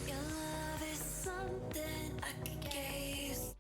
Your love is something I could get used.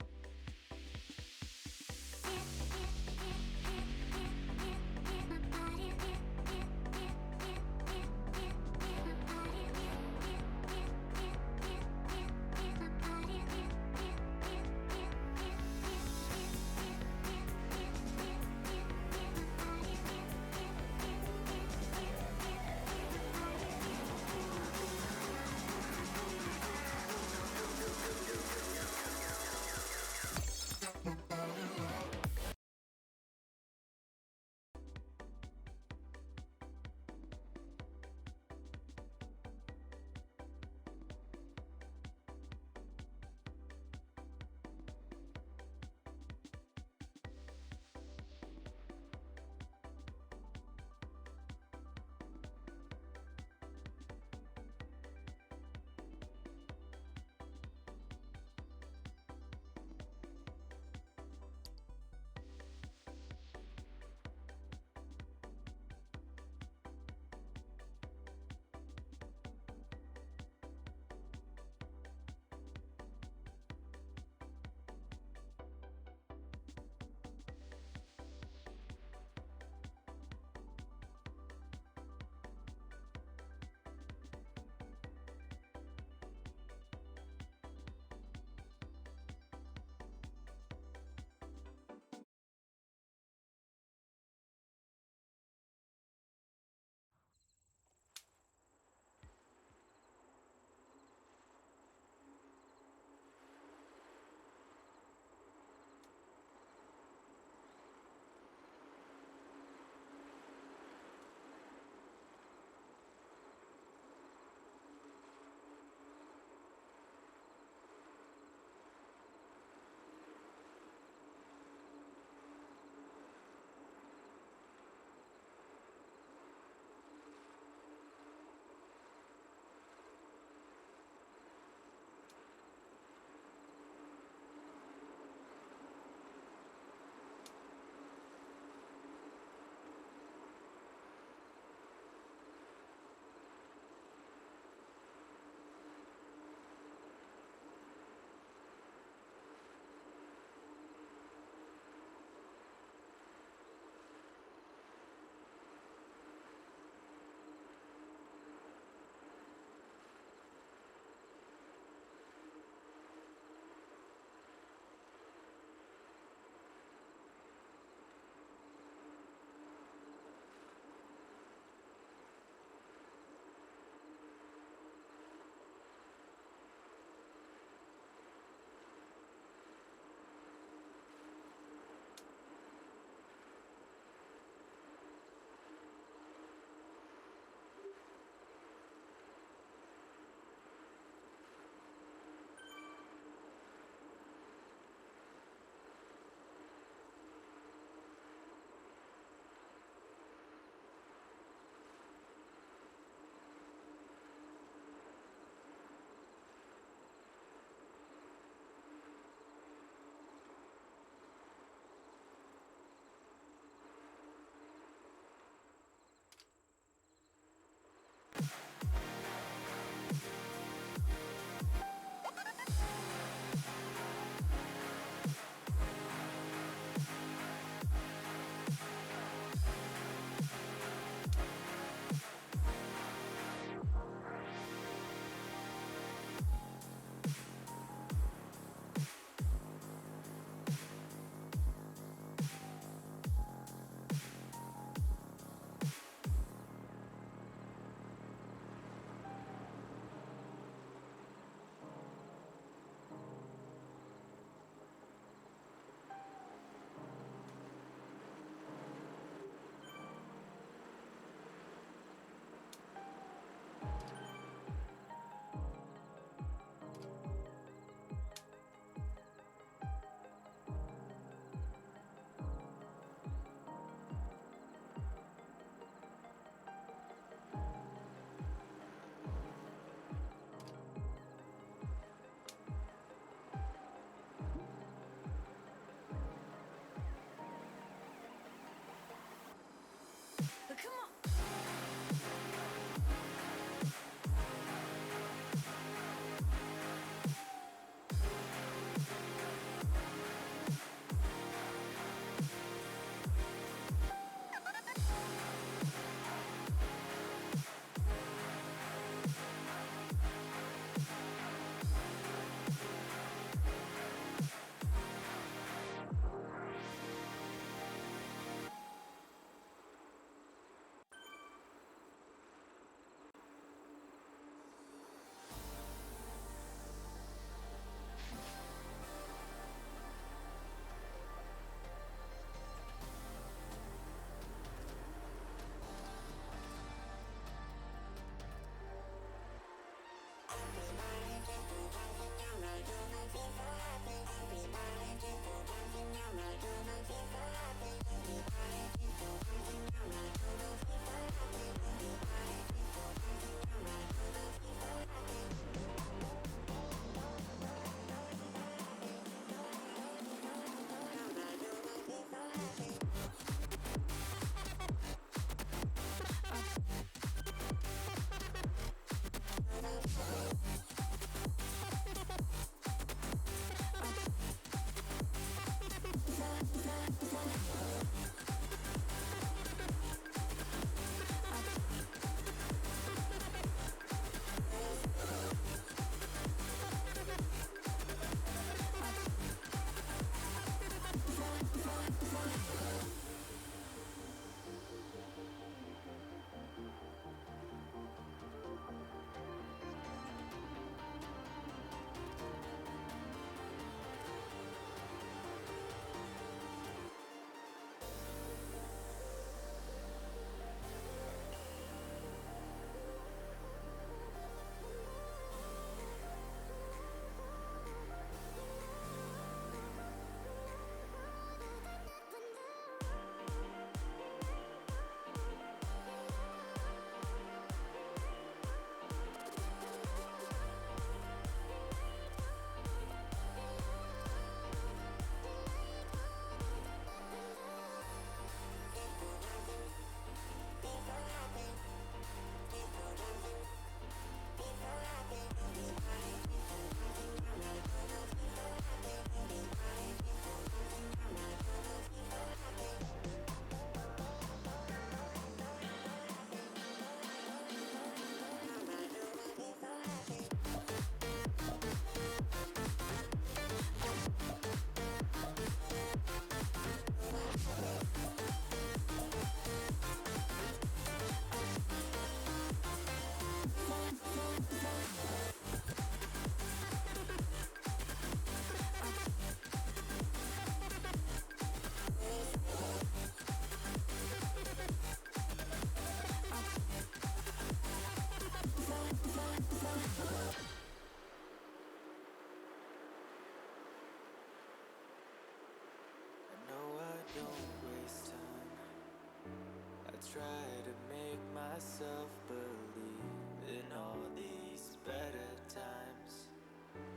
myself believe in all these better times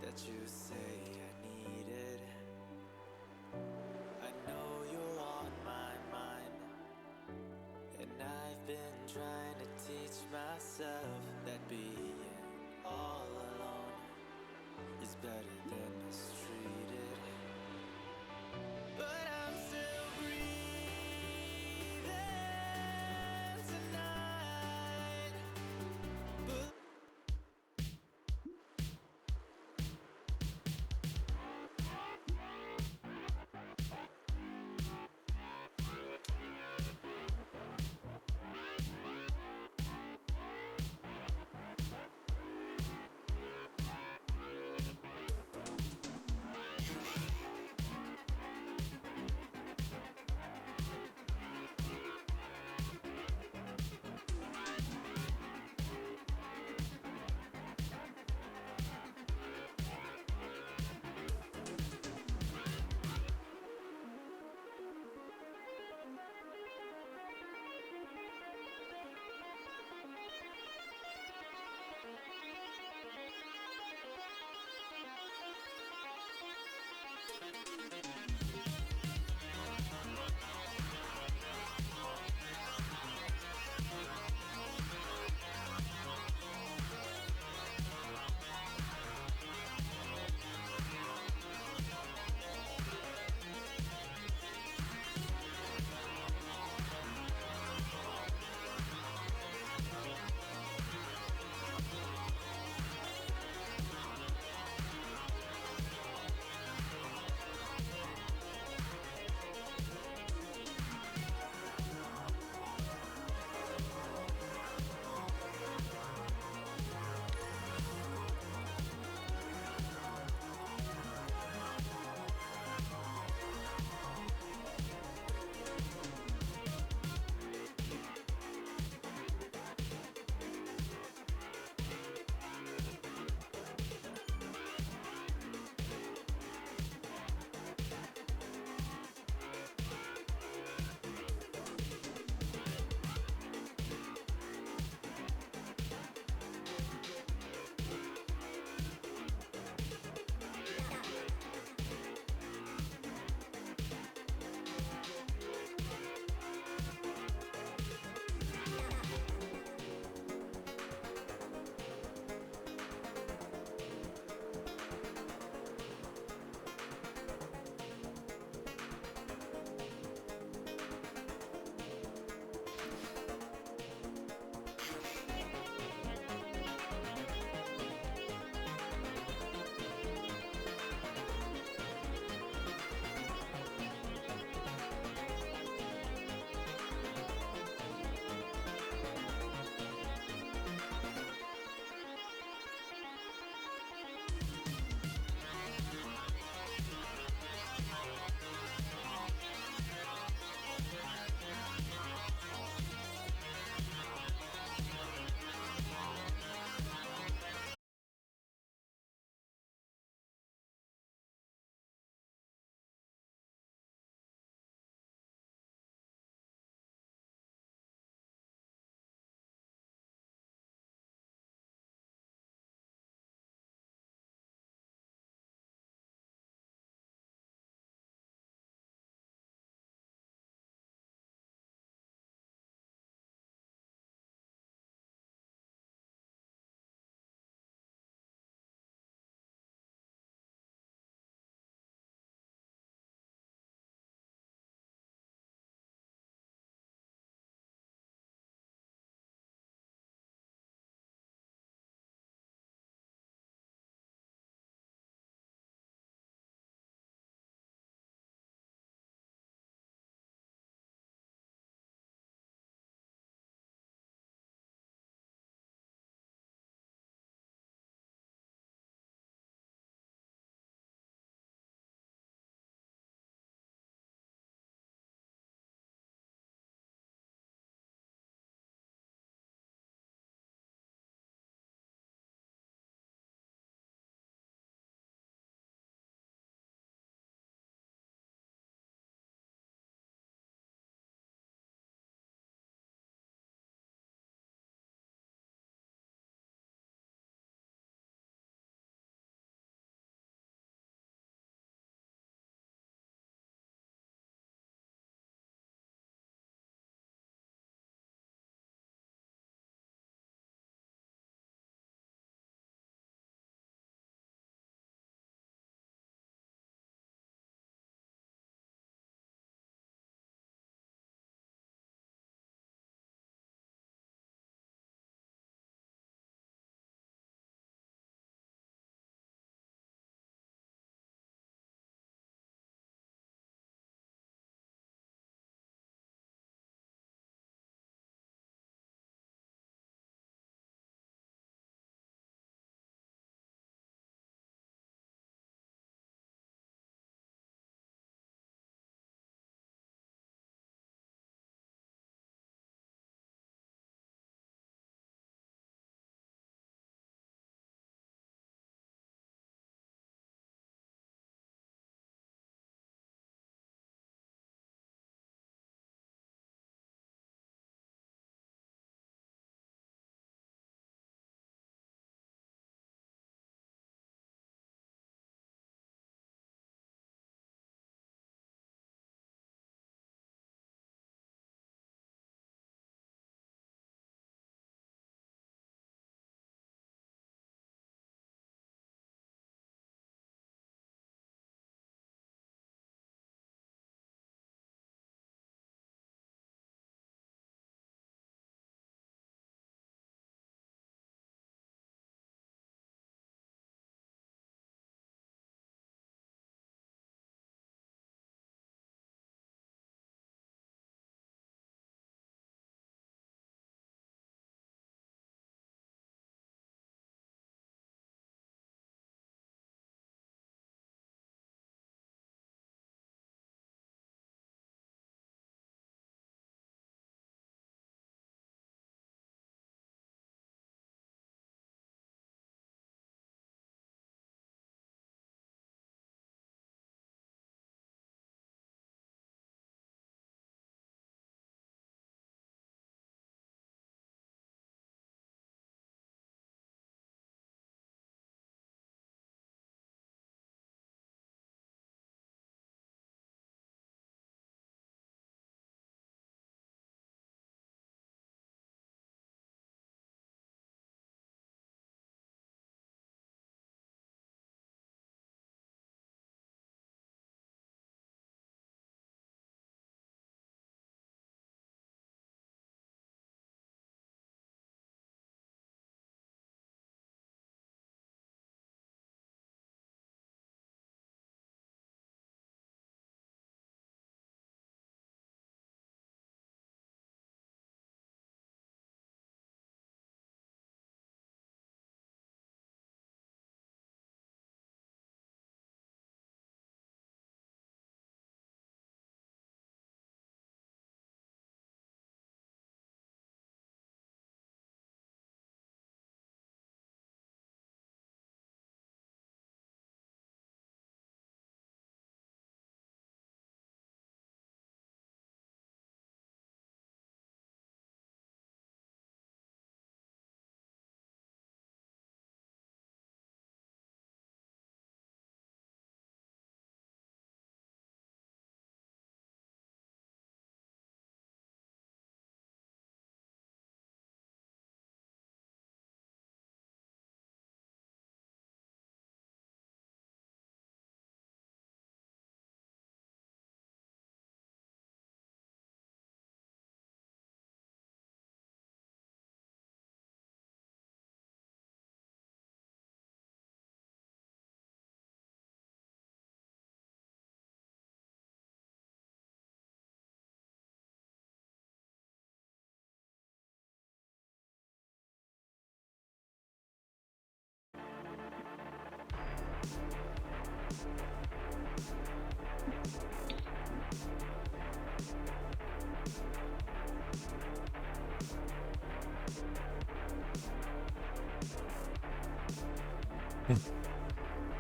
that you say I needed. I know you're on my mind, and I've been trying to teach myself that being all alone is better than mistreated. But I'm still breathing tonight. But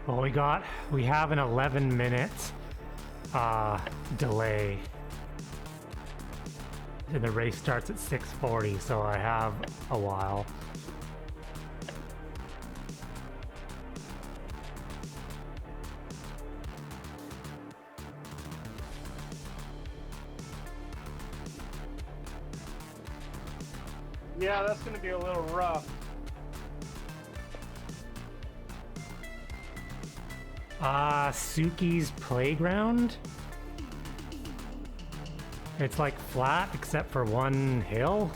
Well, we have an 11-minute delay. And the race starts at 6:40, so I have a while. Yeah, that's gonna be a little rough. Suki's Playground? It's like flat except for one hill?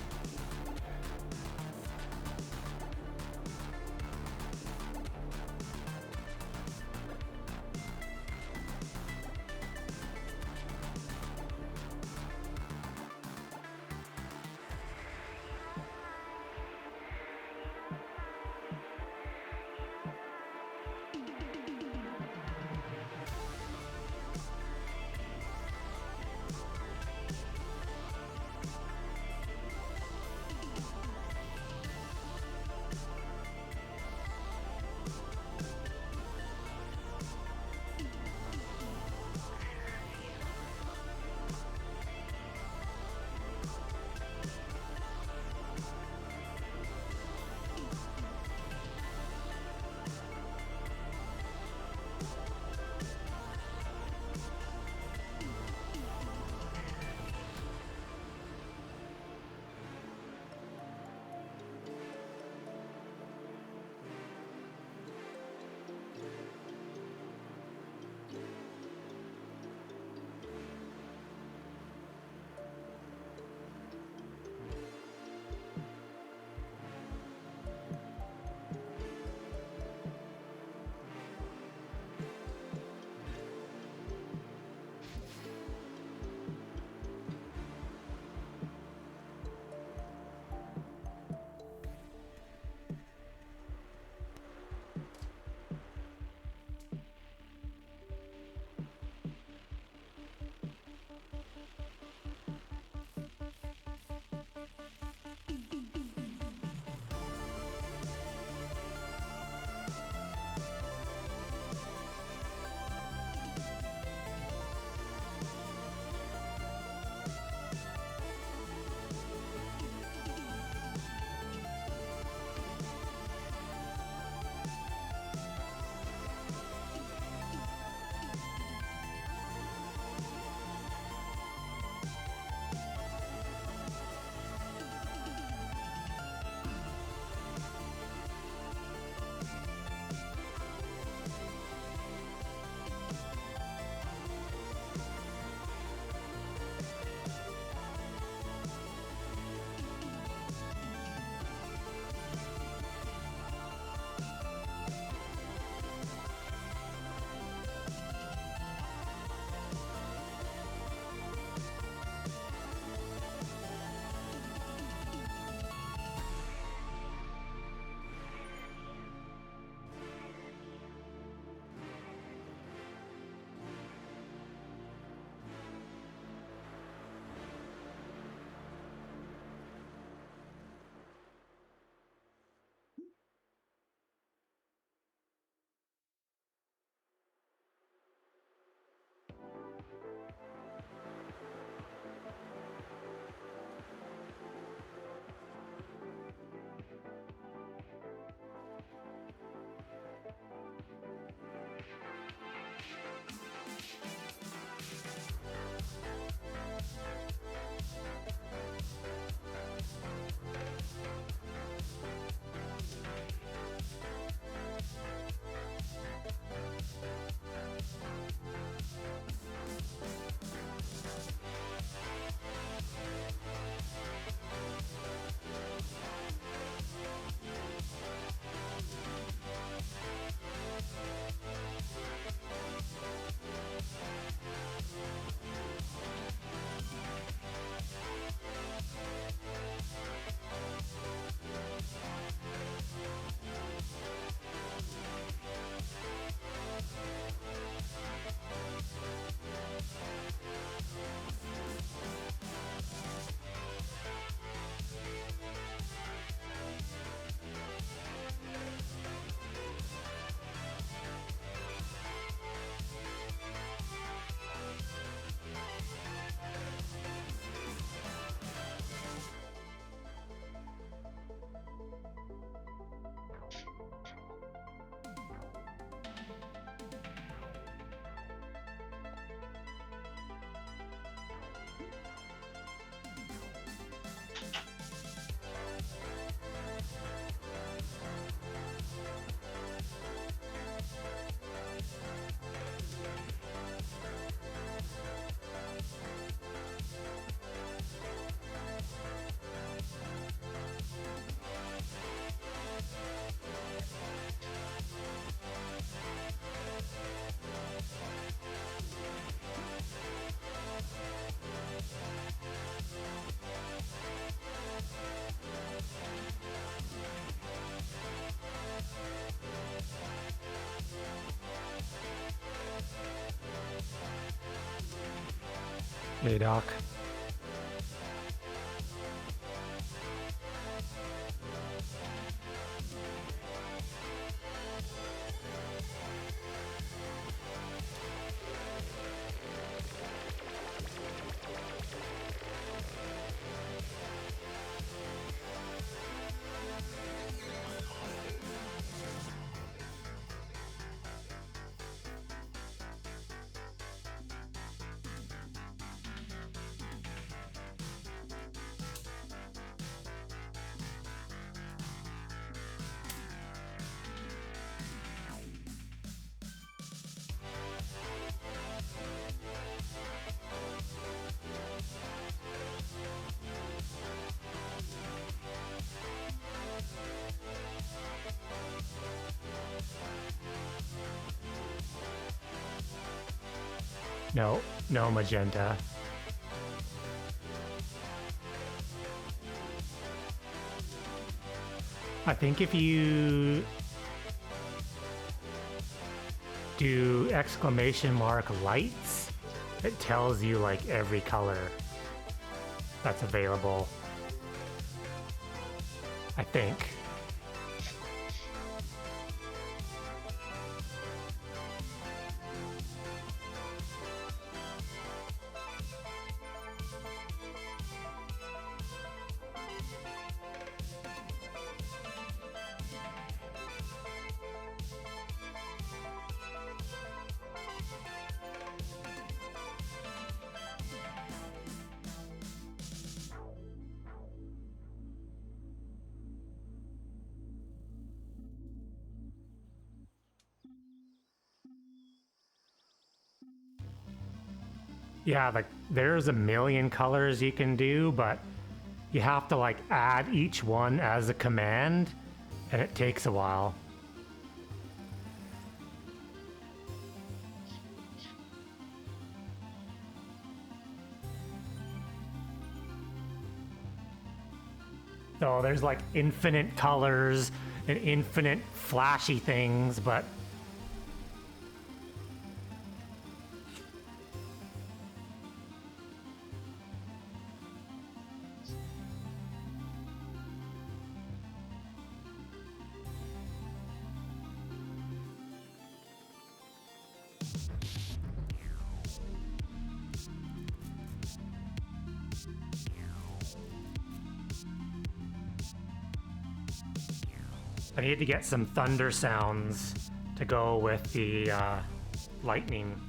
Hey, Doc. No, no magenta. I think if you do exclamation mark lights, it tells you like every color that's available. I think. Yeah, like there's a million colors you can do, but you have to like add each one as a command, and it takes a while. So there's like infinite colors and infinite flashy things, but I need to get some thunder sounds to go with the lightning.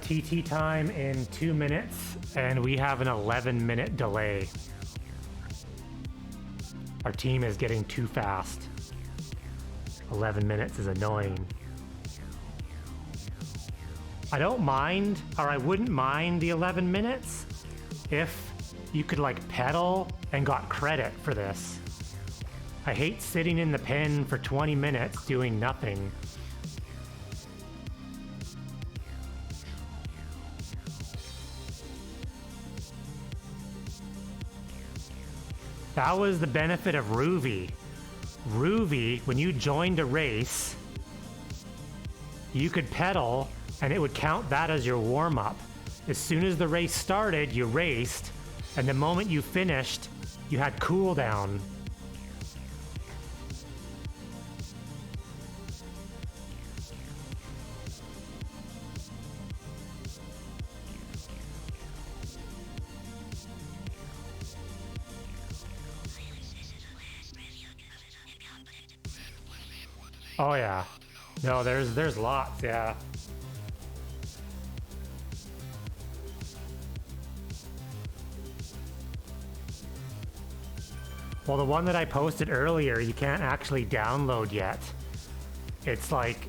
TT time in 2 minutes, and we have an 11-minute delay. Our team is getting too fast. 11 minutes is annoying. I don't mind, or I wouldn't mind the 11 minutes if you could like pedal and got credit for this. I hate sitting in the pen for 20 minutes doing nothing. That was the benefit of Ruby. Ruby, when you joined a race, you could pedal and it would count that as your warm-up. As soon as the race started, you raced, and the moment you finished, you had cooldown. Oh yeah. No, there's lots, yeah. Well, the one that I posted earlier, you can't actually download yet. It's like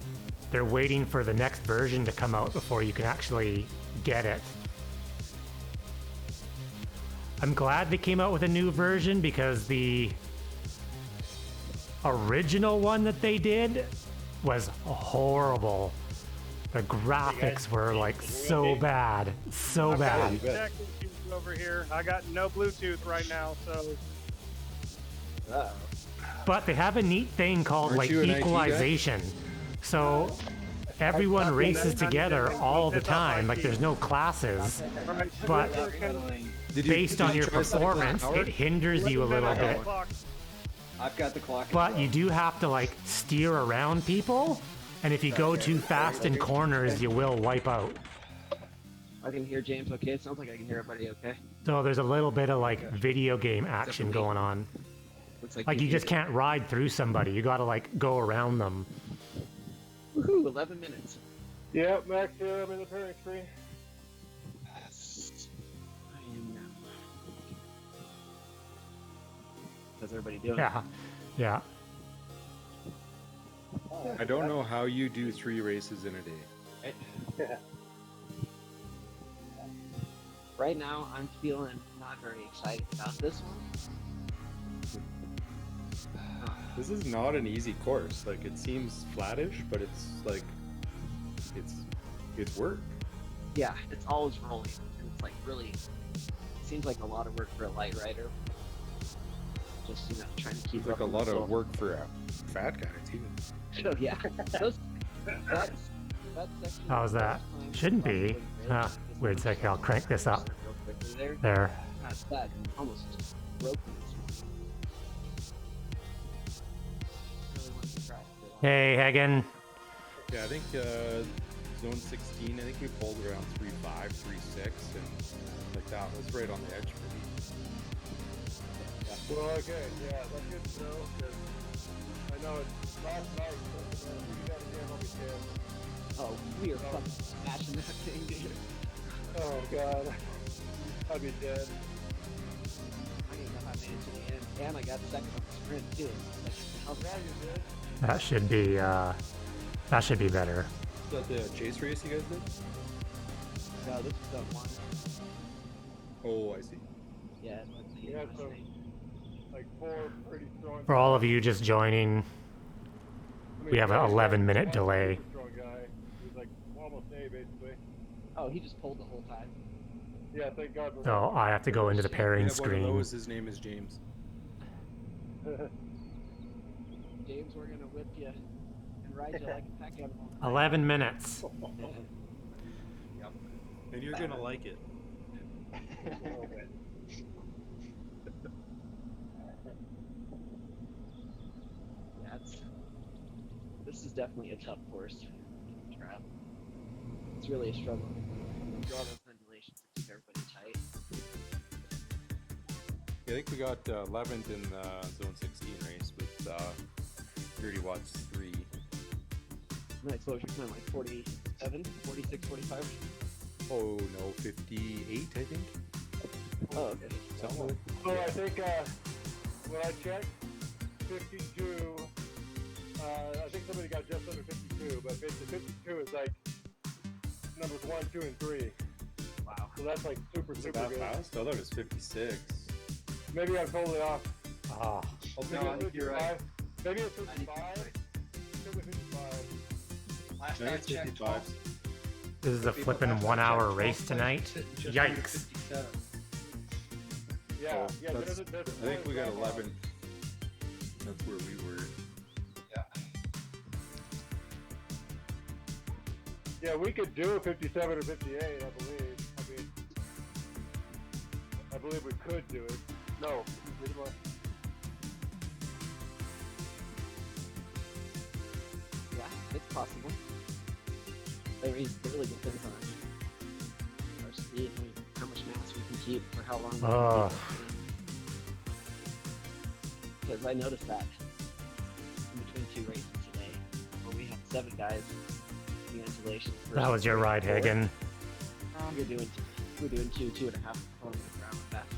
they're waiting for the next version to come out before you can actually get it. I'm glad they came out with a new version because the original one that they did was horrible. The graphics were like so bad, so bad. Tech issues over here. I got no Bluetooth right now, so But they have a neat thing called Aren't like you an IT guy? equalization. So everyone races together all the time. Like there's no classes, but based on your try something like performance, Howard? it hinders you a little bit. I've got the clock. But you do have to like steer around people, and if you go too fast in corners, you will wipe out. I can hear James okay. It sounds like I can hear everybody okay. So there's a little bit of like video game action going on. Looks Like you just can't ride through somebody. You gotta like go around them. Woohoo, 11 minutes. Yep, Max here. I'm in the pairing screen. I am now. How's everybody doing? Yeah, yeah. I don't know how you do 3 races in a day. Right now, I'm feeling not very excited about this one. This is not an easy course. Like it seems flattish, but it's like it's work. Yeah, it's always rolling. And it's like really, it seems like a lot of work for a light rider. Just, trying to keep It's like up a with lot the of work for a fat guy too. So yeah, that section. How's that? Shouldn't be. Wait a second, I'll crank this up. There. That's that. Almost just broken this one. Really wanted to try it. Hey, Hagen. Yeah, I think zone 16. I think we pulled around 3.5, 3.6, and like that was right on the edge for me. Well, okay, yeah, that's good to know, because I know it's last night, but you gotta jam on the jam. Oh, we are fucking smashing that thing, dude. Oh, God. I'd be dead. I didn't know how I made it to the end. And I got second on the sprint, too. Like, how bad you did? That should be better. Is that the chase race you guys did? No, this is the one. Oh, I see. Yeah, let's see. Yeah, so, like 4 pretty strong. For all of you just joining, I mean, we have an Guy's 11-minute one delay. super strong guy. He's like almost A, basically. Oh, he just pulled the whole time. Yeah, thank God for So I have to go into the We pairing have one of screen. those. His name is James. that. James, we're gonna whip you and ride you like a pack animal. 11 minutes. And you're gonna like it. Yeah, this is definitely a tough course to travel. It's really a struggle. Draw those undulations to keep everybody tight. I think we got 11th in the zone 16 race with 30 watts 3. My exposure time like 47, 46, 45. Oh no, 58 I think. Oh, okay. Something like So I think when I checked, 52. I think somebody got just under 52, but basically 52 is like numbers 1, 2, and 3. Wow. So that's like super that good. fast? I thought it was 56. Maybe I'm totally off. Ah, Maybe I it's think you're 55. right. Maybe it's I think 55. you're right. Maybe 55. Last I I think it's checked, 55. this is a flippin' 1-hour race tonight. Yikes. Yeah, Oh, yeah. that's- There's I think we got 11. That's where we were. Yeah, we could do 57 or 58, I believe. I believe we could do it. No. Yeah, it's possible. I mean, it really depends on our speed, I mean, how much mass we can keep, for how long we Oh. can keep it. Because I noticed that in between 2 races today, where we had 7 guys in the installation. That was your ride, Hagen. We're doing 2.5 on the ground faster.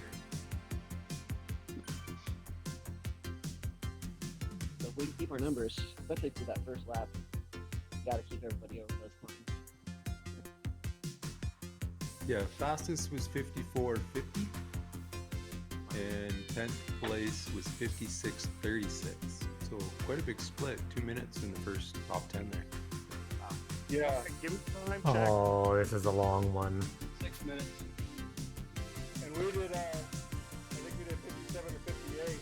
So if we can keep our numbers, especially through that first lap, we gotta keep everybody over those points. Yeah, fastest was 54.50. And 10th place was 56.36. So quite a big split. 2 minutes in the first top 10 there. Yeah. Give me time. Check. Oh, this is a long one. 6 minutes. And we did, I think we did 57 or 58,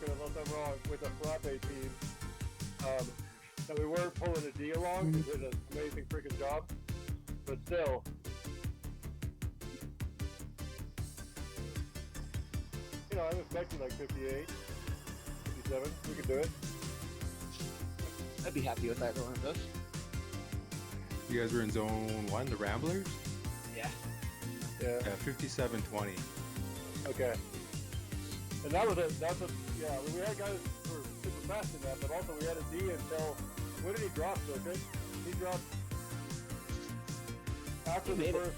unless I'm wrong, with a frappe team. That we weren't pulling a D along. We did an amazing freaking job. But still. You know, I'm expecting like 58, 57. We could do it. I'd be happy with either one of those. You guys were in zone 1, the Ramblers? Yeah. Yeah. Yeah, 57-20. Okay. And that was it. That's a, yeah, I mean, we had guys who were super fast in that, but also we had a D until, when did he drop, Circuit? He dropped after the first.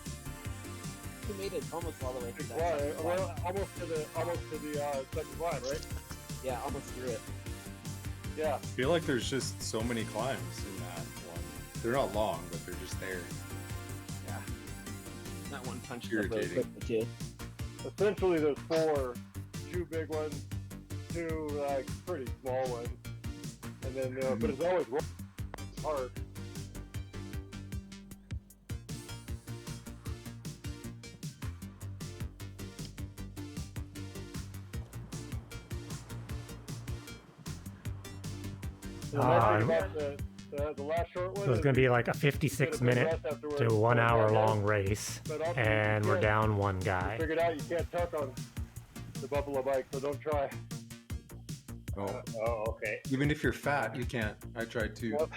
He made it almost all the way through that. Climb, second well, climb. almost to the second climb, right? Yeah, almost through it. Yeah. I feel like there's just so many climbs in that one. They're not long, but they're just there. Yeah. That one punch Irritating. really quick, too. Essentially, there's 4, 2 big ones, 2 like pretty small ones, and then but it's always hard. The nice thing about the last short one So it's is going to be we like a get a 56 big minute rest afterwards. to 1 hour Yeah, long race, but also and you we're can't- down one guy. Figured out you can't tuck on the buffalo bike, so don't try. Oh, Oh, okay. even if you're fat, you can't. I tried too. Yep.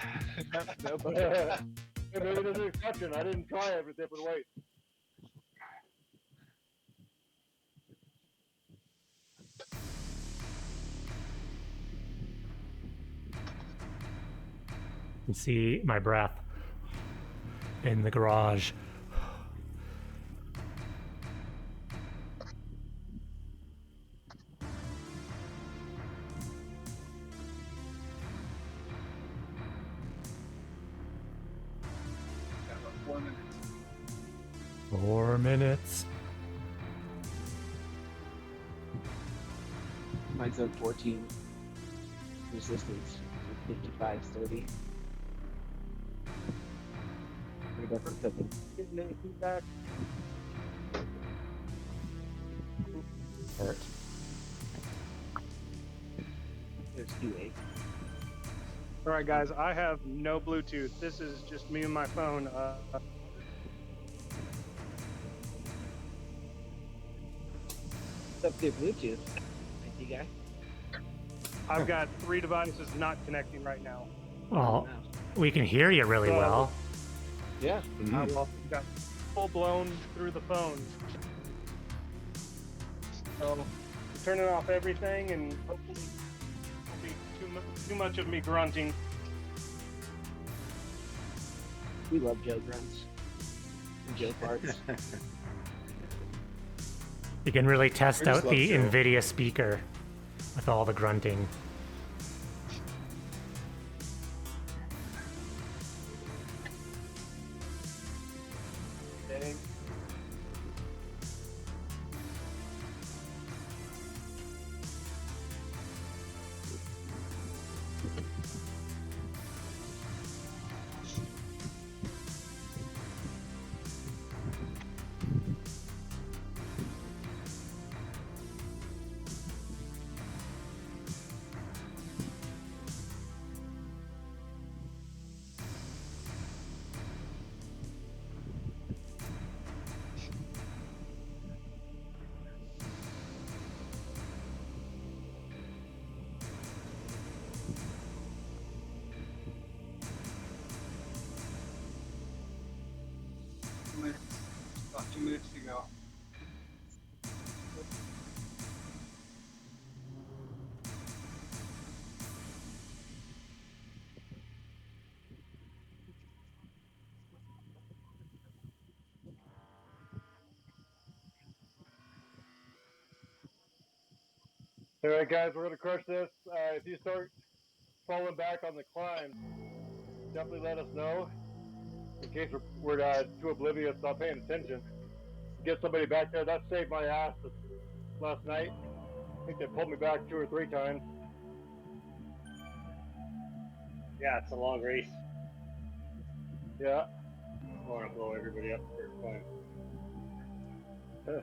Yeah, maybe there's an exception. I didn't try every different weight. You can see my breath in the garage. Got about 4 minutes. 4 minutes. Mine's on 14. Resistance. 55, 30. What about for something? Getting any feedback? Hurt. There's 2-8. All right, guys. I have no Bluetooth. This is just me and my phone. What's up with your Bluetooth? IT guy? I've got 3 devices not connecting right now. Well, we can hear you really well. Yeah. I've got full blown through the phone. So I'm turning off everything, and hopefully it won't be too much of me grunting. We love Joe grunts. And Joe farts. You can really test I just out love the Joe. NVIDIA speaker with all the grunting. Dang. About 2 minutes to go. All right, guys, we're gonna crush this. If you start falling back on the climb, definitely let us know. In case we're too oblivious, not paying attention. Get somebody back there. That saved my ass last night. I think they pulled me back 2 or 3 times. Yeah, it's a long race. Yeah. I want to blow everybody up for fun. Yeah,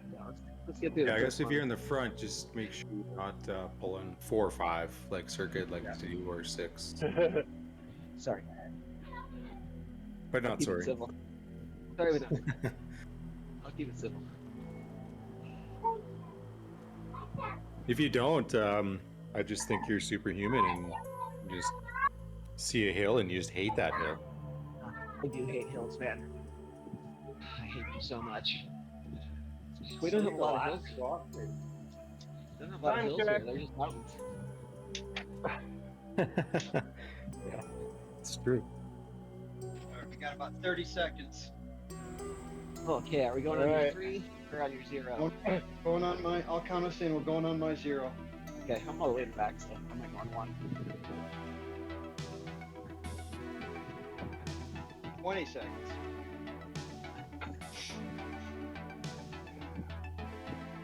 let's get through Yeah, the I first guess if one. you're in the front, just make sure you're not pulling 4 or 5 like Circuit like to do, or 6. Sorry, But I'll not keep it sorry. civil. Sorry, but no. I'll keep it civil. If you don't, I just think you're superhuman and you just see a hill and you just hate that hill. I do hate hills, man. I hate them so much. We don't have a lot of hills. We don't have a lot of Time hills check. here. They're just mountains. Yeah, it's true. Alright, we got about 30 seconds. Okay, are we going on your Alright. 3 or on your 0? Going on my, I'll count us in. We're going on my 0. Okay, I'm all the way in the back, so I'm like on 1. 20 seconds.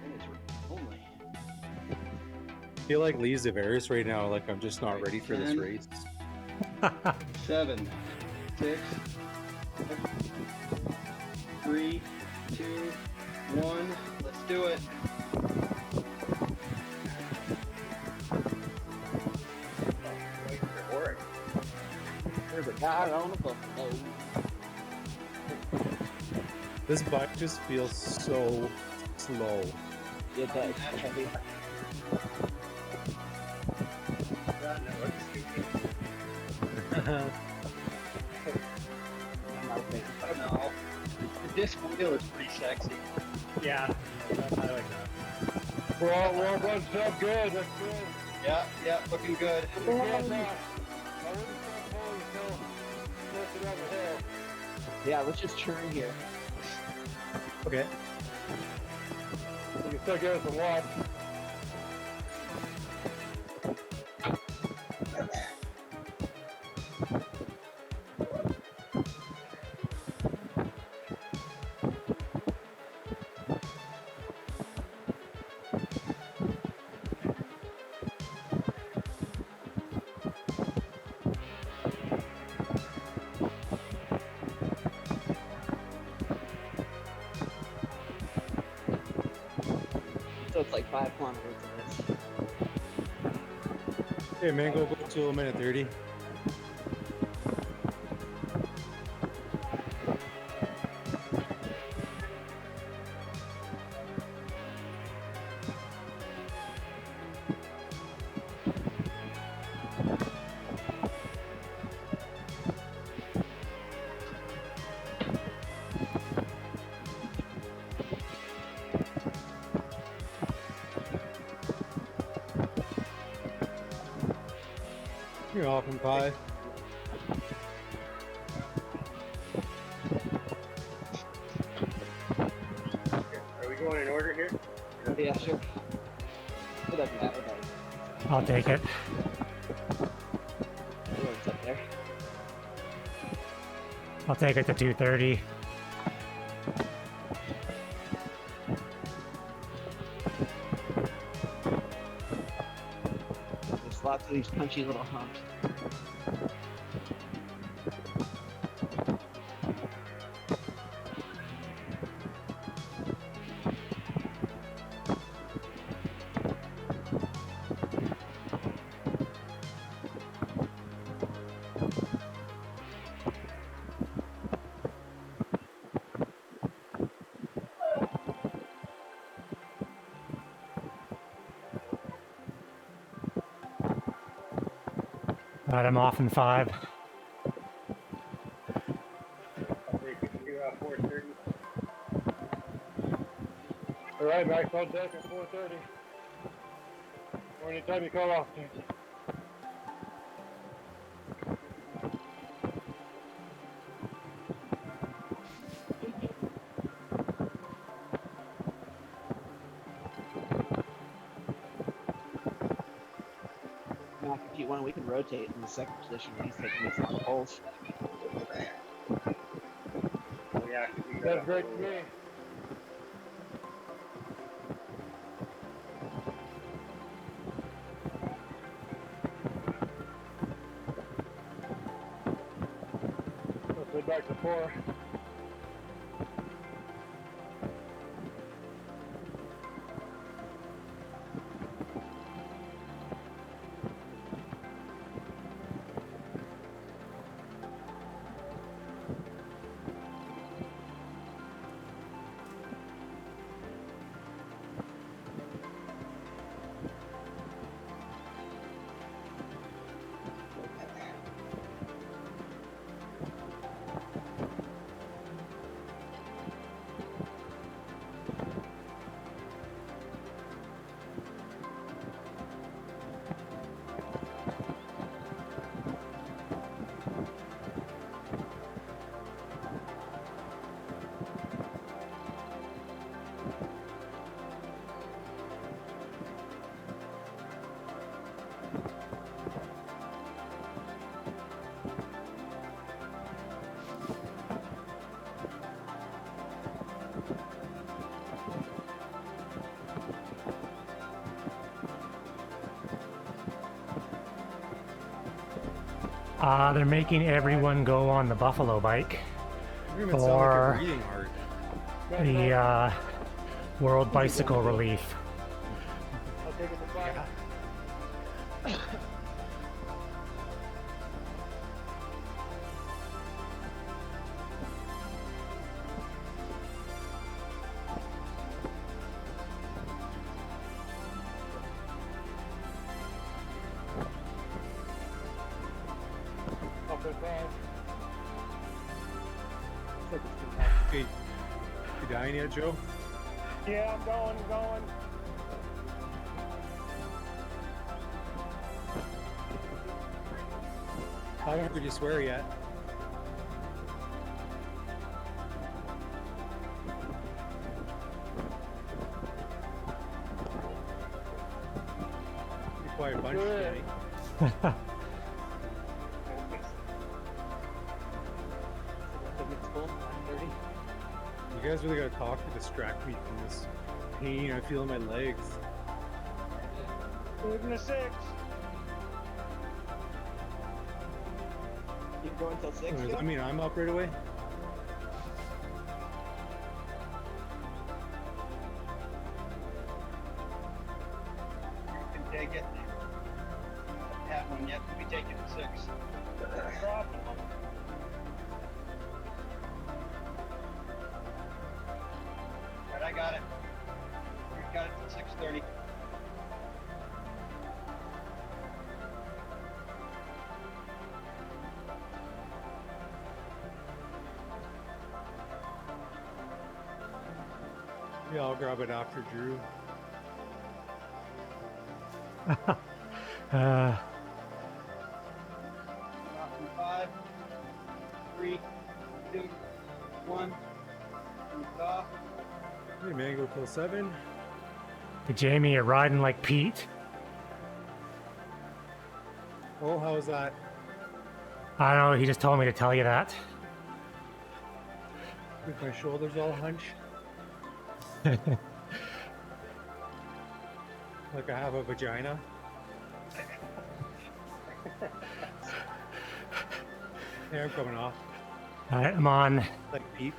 Minutes only. I feel like Lee Zavaris right now, like I'm just not ready for this 10. race. 7, 6, 3, 2, 1. Let's do it. There's a guy on a buffalo. This bike just feels so slow. It does. Heavy. I'm not a fan. No. The disc wheel is pretty sexy. Yeah, I like that. we're all bunched up good. That's good. Yeah, yeah, looking good. We can't, I wouldn't start pulling until close to down the hill. Yeah, let's just churn here. Okay. You can still give us a watch. So it's like 5 kilometers of this. Hey man, go to a minute 30. You're off and pie. Are we going in order here? Yeah, sure. It doesn't matter, though. I'll take it. Everyone's up there. I'll take it to 230. There's lots of these punchy little humps. Alright, I'm off in 5. They could do 4:30. All right, Max on deck at 4:30. Or anytime you call off. Now, if you want, we can rotate in the second position when he's taking these long holes. Oh, yeah, 'cause you That's got great to me. back to 4. They're making everyone go on the buffalo bike You don't even sound like for you're reading hard. the World Bicycle Relief. I'll take it to 5. Up at 5. Hey, you dying yet, Joe? Yeah, I'm going. I haven't heard you swear yet. You're quite a bunch Good. today. You guys really gotta talk to distract me from this pain I feel in my legs. Moving to 6. Keep going till 6. Does Joe? that mean I'm up right away? Can take it. Have one yet. We take it to 6. Right, I got it. We got it till 6:30. Yeah, I'll grab it after Drew. Uh, Off in 5, 3, 2, 1. Move off. Hey man, go till 7. hey, Jamie, you're riding like Pete. Oh, how's that? I don't know, he just told me to tell you that. With my shoulders all hunched. Like I have a vagina. Hey, I'm coming off. Alright, I'm on. Like Pete.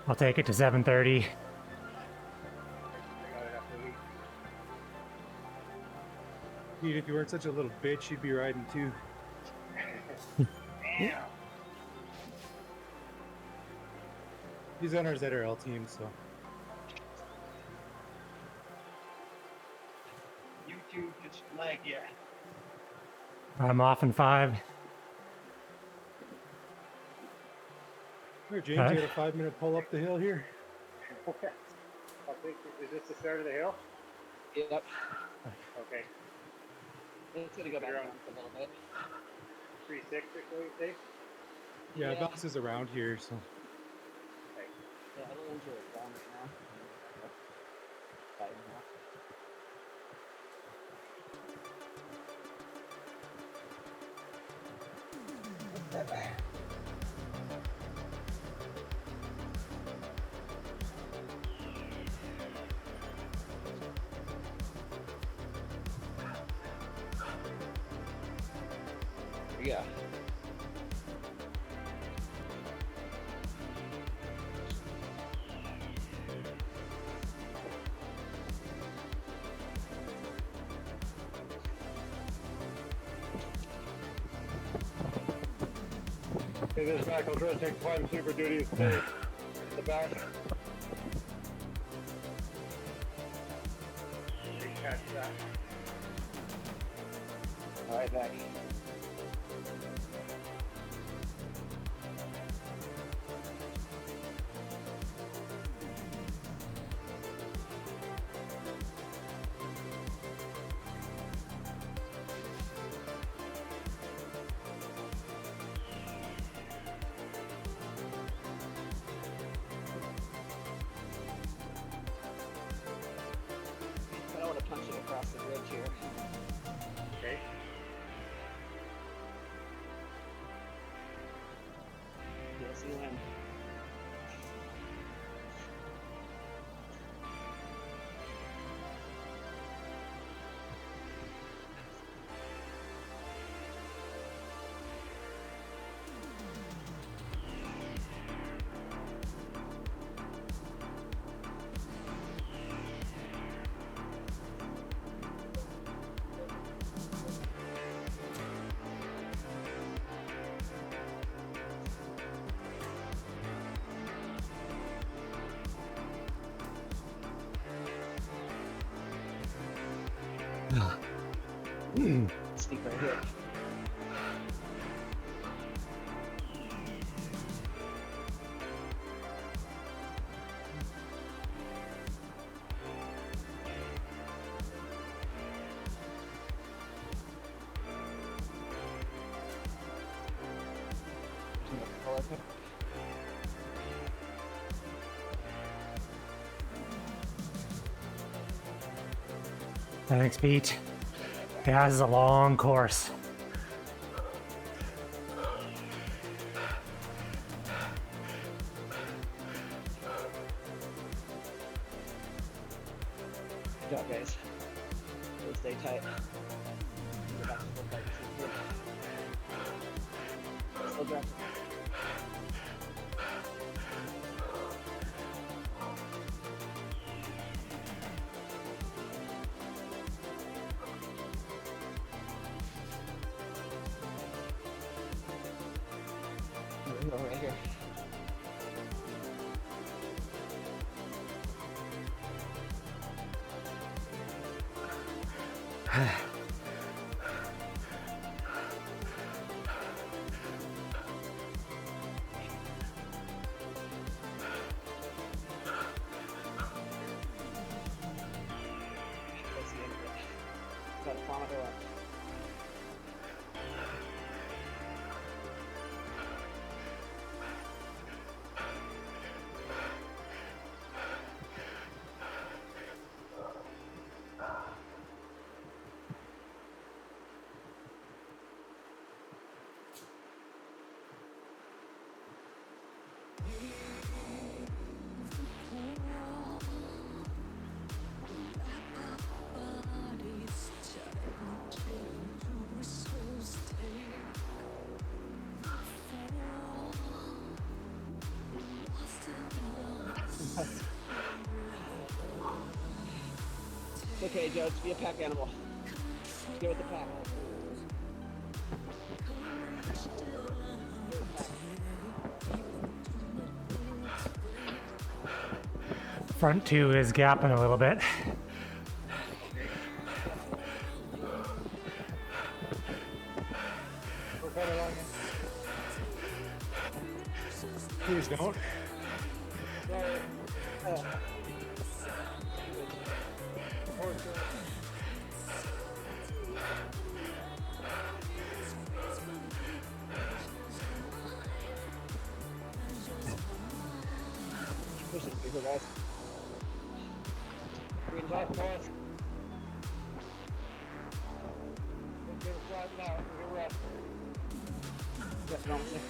I'll take it to 7:30. I got it after a week. Pete, if you weren't such a little bitch, you'd be riding too. Damn. He's on our ZRL team, so. YouTube just flagged you. I'm off in 5. Here, James, Huh? you got a 5-minute pull up the hill here. I think, is this the start of the hill? Yep. Okay. It's gonna go back down a little bit. 3-6 or so, you say? Yeah, Yeah. bounces around here, so. Yeah, a little into it down right now. 5.5. There you go. In this back, I'll try to take Prime Super Duty and stay in the back. Catch that. Alright, back. I don't want to punch it across the bridge here. Okay. Yes, you win. Sneak right here. Thanks, Pete. Yeah, this is a long course. Good job, guys. Really stay tight. Go back to the fight. Still drop. Right here. That's the end of it. Got a kilometer left. It's okay, Joe. Just be a pack animal. Get with the pack. Front two is gapping a little bit. We're coming along. Please don't. Push it bigger, guys. Green top, guys. Get it flattened out. Get rest. Yes, Robinson.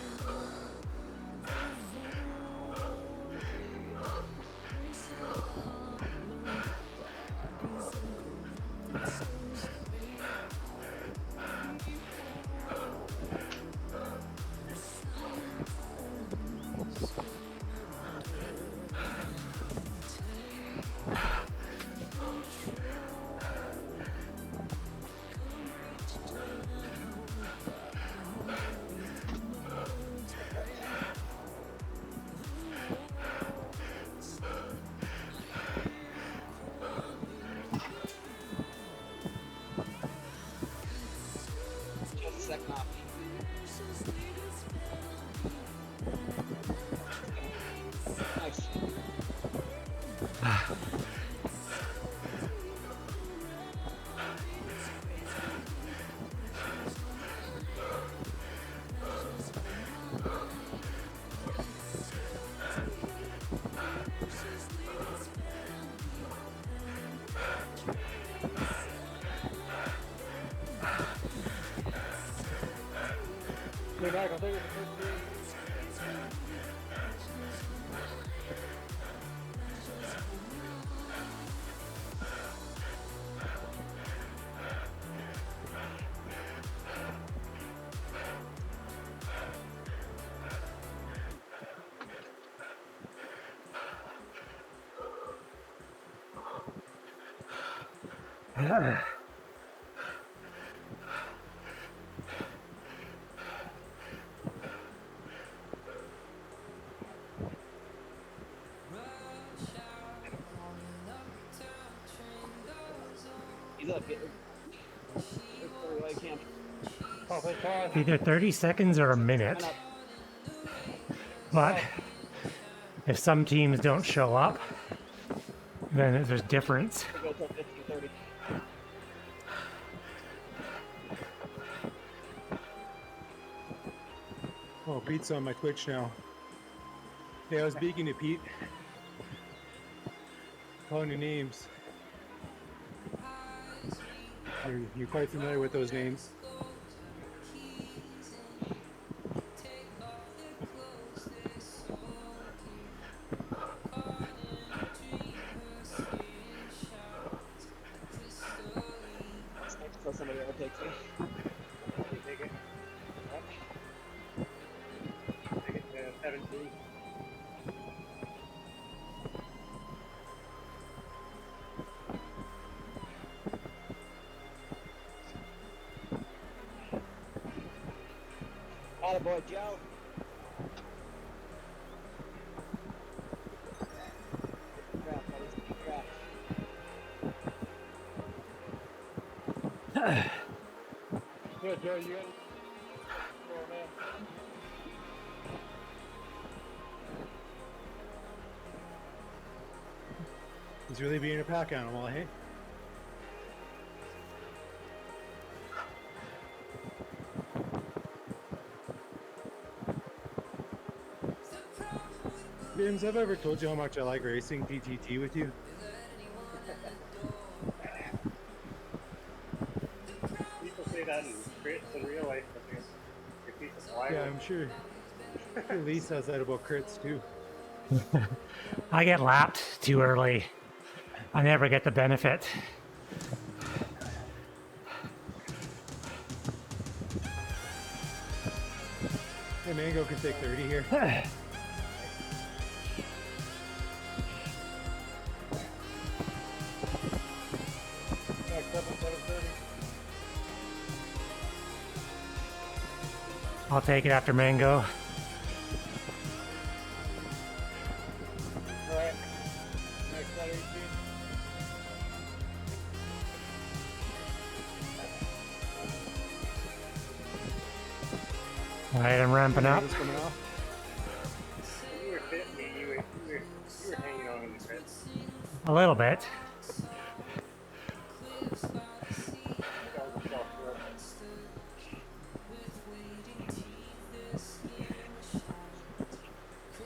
Hey, Mike, I'll take it for 15. He's up. I can't. Oh, thank God. Either 30 seconds or a minute. Up. But if some teams don't show up, then there's difference. We'll go till 15:30. Oh, Pete's on my Twitch now. Yeah, I was speaking to Pete. Calling you names. You're quite familiar with those names. So somebody overtakes me. Take it. Take it to 17. Attaboy, Joe. Crap, that was crap. Yeah, Joe, you got it. Oh, man. He's really being a pack animal, hey? James, have I ever told you how much I like racing PTT with you? People say that in real life, but they're a piece of plywood. Yeah, I'm sure. Lee says that about crits too. I get lapped too early. I never get the benefit. Hey, Mango can take 30 here. Next up at 7:30. I'll take it after Mango. All right. Next at 18. All right, I'm ramping up. It's coming off. You were fit, you were hanging on in the pit. A little bit.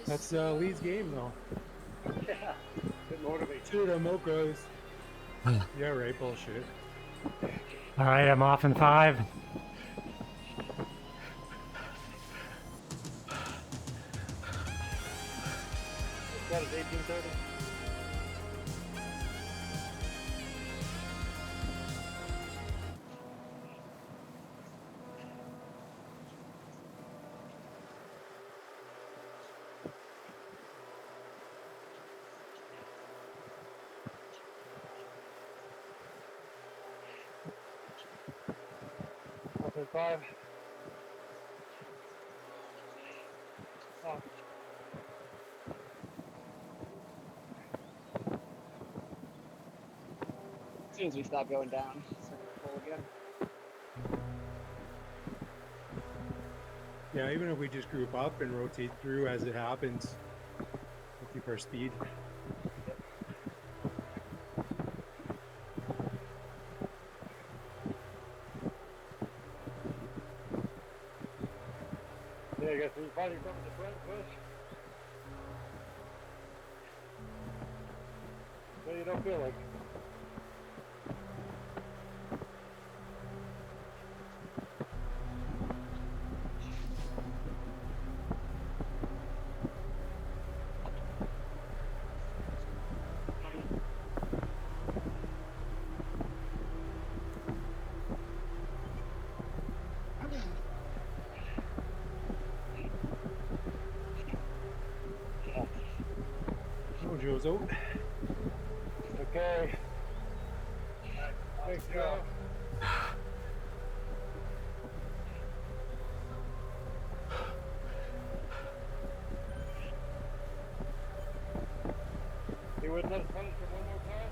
That's Lee's game though. Yeah, it motivates. Dude, I'm milk rose. Yeah, right, bullshit. All right, I'm off in 5. That is 18:30. Up at 5. Oh. As soon as we stop going down, it's gonna pull again. Yeah, even if we just group up and rotate through as it happens, we'll keep our speed. guess we finally from the front push. No, you don't feel like. Mojo's out. Okay. Thanks, Joe. You wouldn't let us punish him one more time?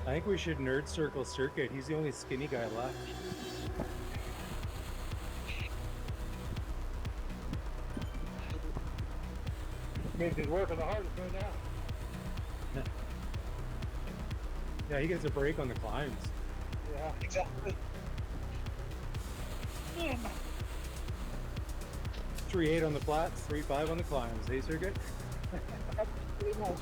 I think we should nerd circle circuit. He's the only skinny guy left. Means he's working the hardest right now. Yeah, he gets a break on the climbs. Yeah. Exactly. 3.8 on the flats, 3.5 on the climbs. Hey, circuit. Pretty much.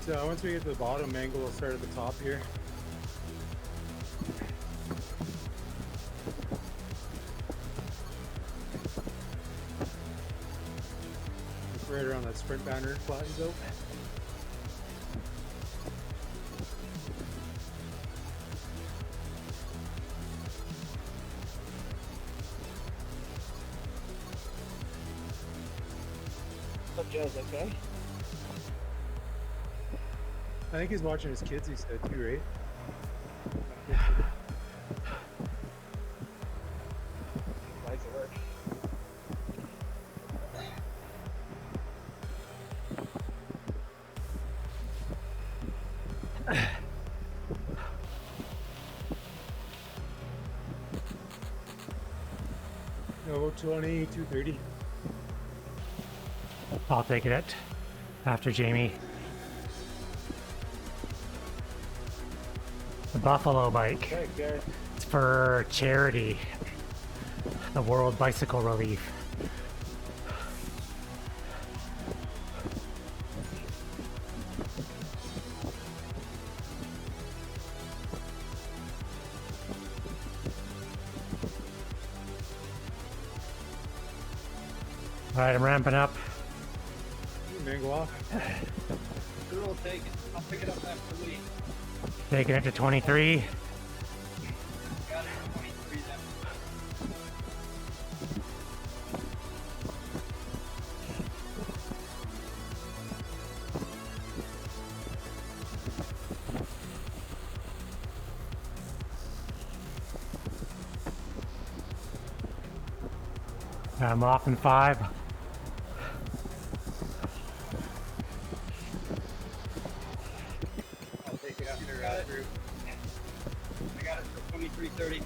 Right, once we get to the bottom angle, we'll start at the top here. It's right around that sprint banner flattens out. Hope Joe's okay. I think he's watching his kids, he said, too, right? Lights at work. No, 20, 230. I'll take it after Jamie. The Buffalo bike. Okay, guys. It's for charity. The World Bicycle Relief. All right, I'm ramping up. Man, go off. Who will take it? I'll pick it up after we. Taking it to 23. Got it at 23 then. I'm off in 5. I'll take it after group. I got it for 23:30.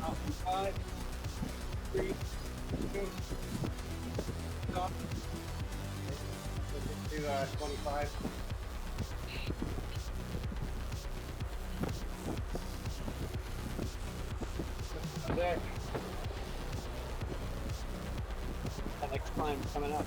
Out in 5, 3, 2, stop. To 25. Deck. That next climb coming up.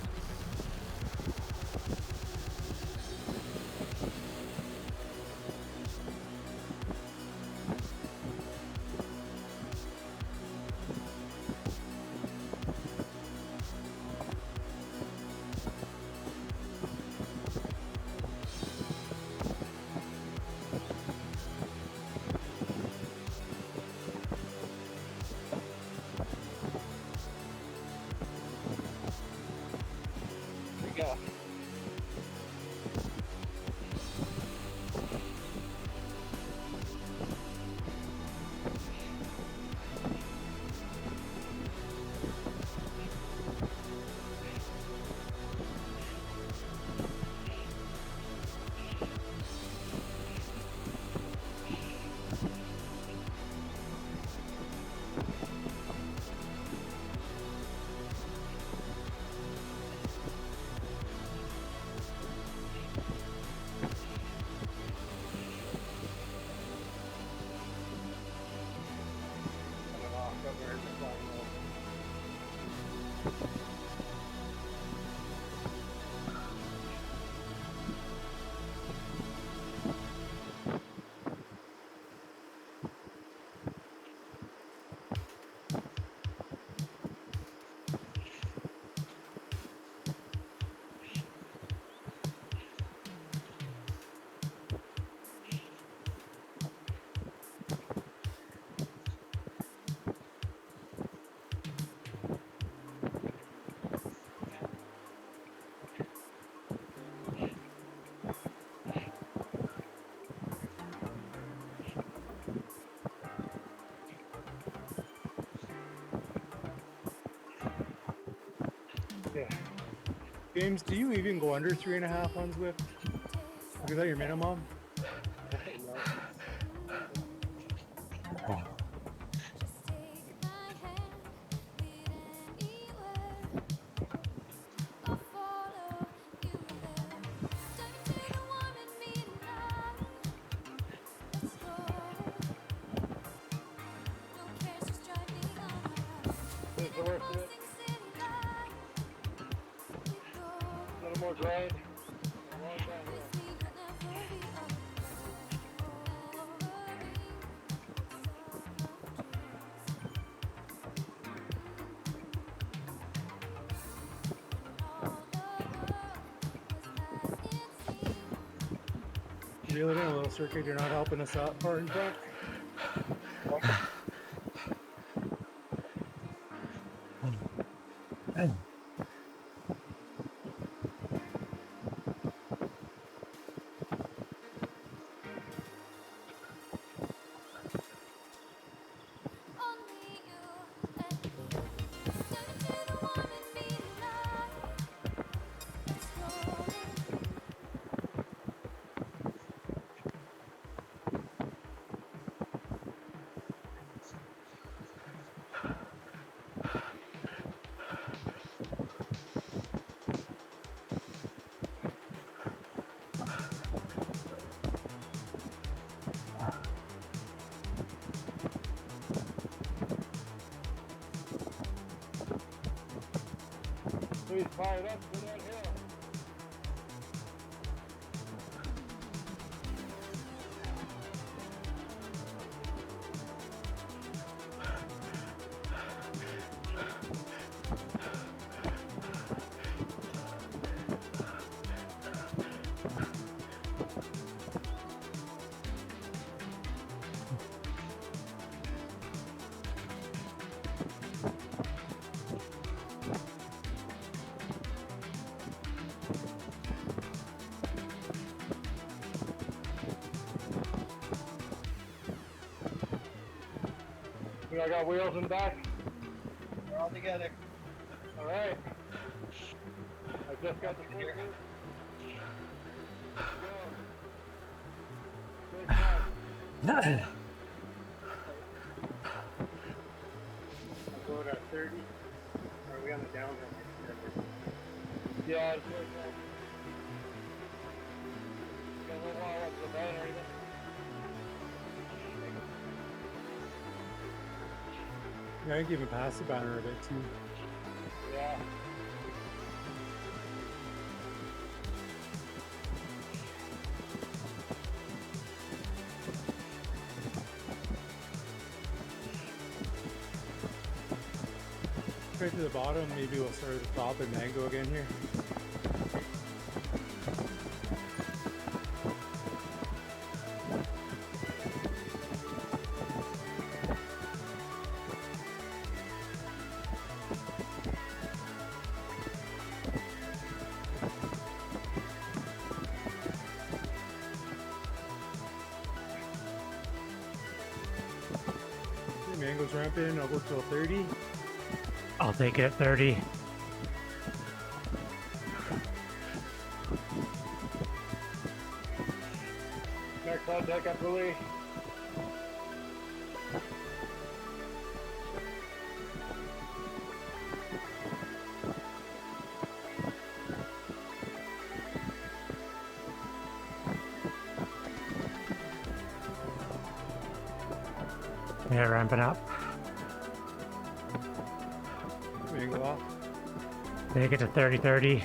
James, do you even go under 3.5 on Zwift? Is that your minimum? This is the worst of it. A little more grind. A long downhill. Reel it in a little, Circuit. You're not helping us out far in front. Please fire it up, go downhill. I got wheels in the back. We're all together. All right. I just got the Here. quick Go. Big time. I'll go to 30. Or are we on the downhill? Yeah, it's good. Got a little while up to the banner even. Yeah, I think even past the banner a bit too. Yeah. Right to the bottom, maybe we'll start at the top and then go again here. Mango's ramping, I'll go till 30. I'll take it at 30. Next contact up Willie. Yeah, ramping up. Mango off. Take it to 30-30.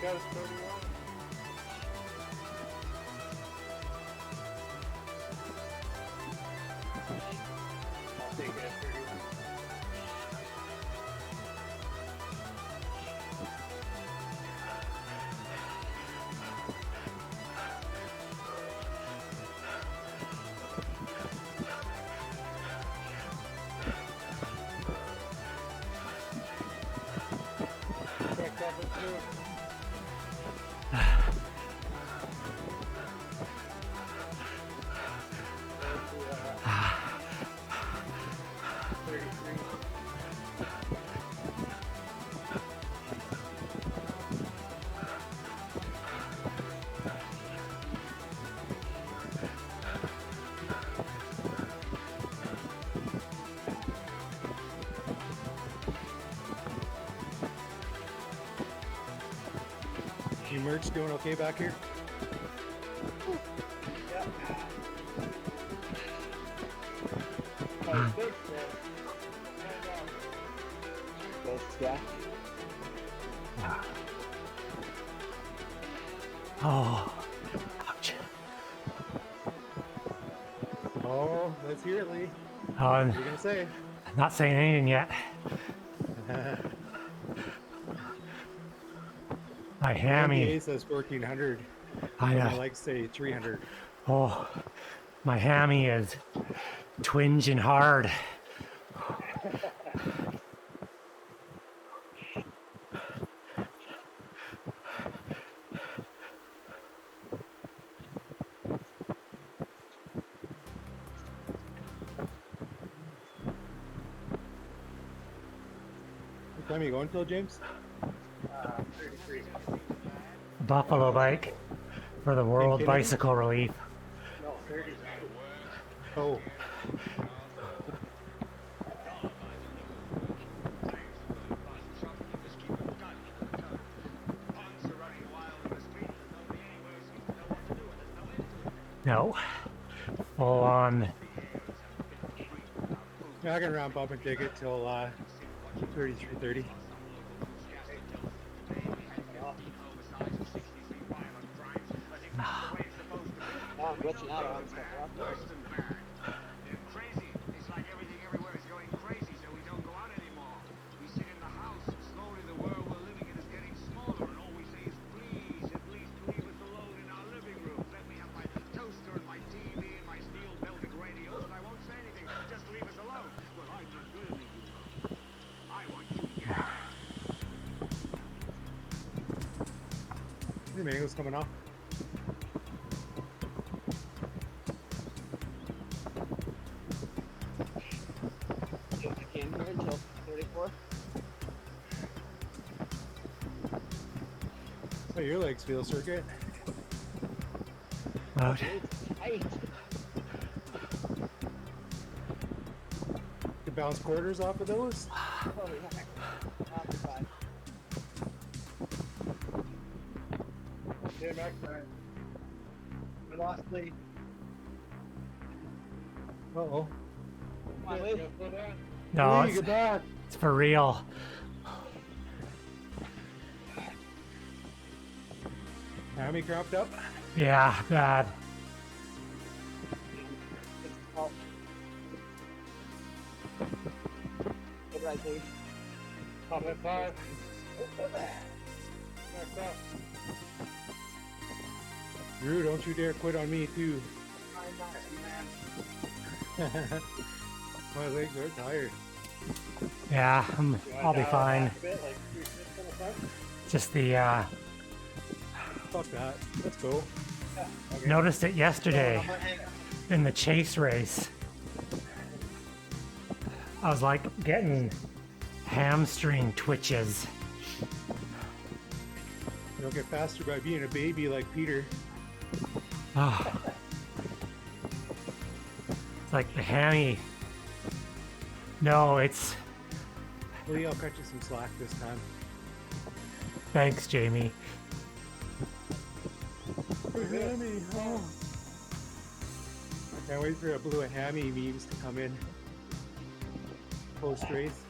Got it, 31. Mitch doing okay back here? Yeah. Oh, thanks, man. Thanks, yeah. Oh, ouch. Oh, let's hear it, Lee. Oh, What are you gonna say? I'm not saying anything yet. My hammy. NBA says 1400. I I like to say 300. Oh, my hammy is twinging hard. What time are you going till, James? 33. Buffalo bike for the World kidding? Bicycle Relief. No, 30. Oh, No, full on. yeah, I can ramp up and take it till 33:30. Oh, I'm glitching out on stuff. Crazy. It's like everything everywhere is going crazy, so we don't go out anymore. We sit in the house, and slowly the world we're living in is getting smaller, and all we say is, please, at least leave us alone in our living rooms. Let me have my toaster and my TV and my steel belted radios, and I won't say anything. Just leave us alone. Well, I'm not good at it, you know. I want you to get out. The mango's coming off. See if I can here until 34. Oh, your legs feel circuit. Out. It's tight. You bounce quarters off of those. Oh, yeah. I'll be fine. Okay, Max. We lost Lee. Uh-oh. Come on, Lee. No, Lee, it's, get back. it's for real. Hammy cramped up. Yeah, bad. Oh. Good right, Lee. Top at 5. Max up. Drew, don't you dare quit on me too. My legs are tired. Yeah, You I'll be wanna dial it fine. back a bit, like 3 6 in the front? Just the Fuck that. Let's go. Okay. noticed it yesterday in the chase race. I was like getting hamstring twitches. You don't get faster by being a baby like Peter. Oh. It's like the hammy. No, it's Lee, I'll cut you some slack this time. thanks, Jamie. Hammy, oh. I can't wait for a blue hammy memes to come in. Post race.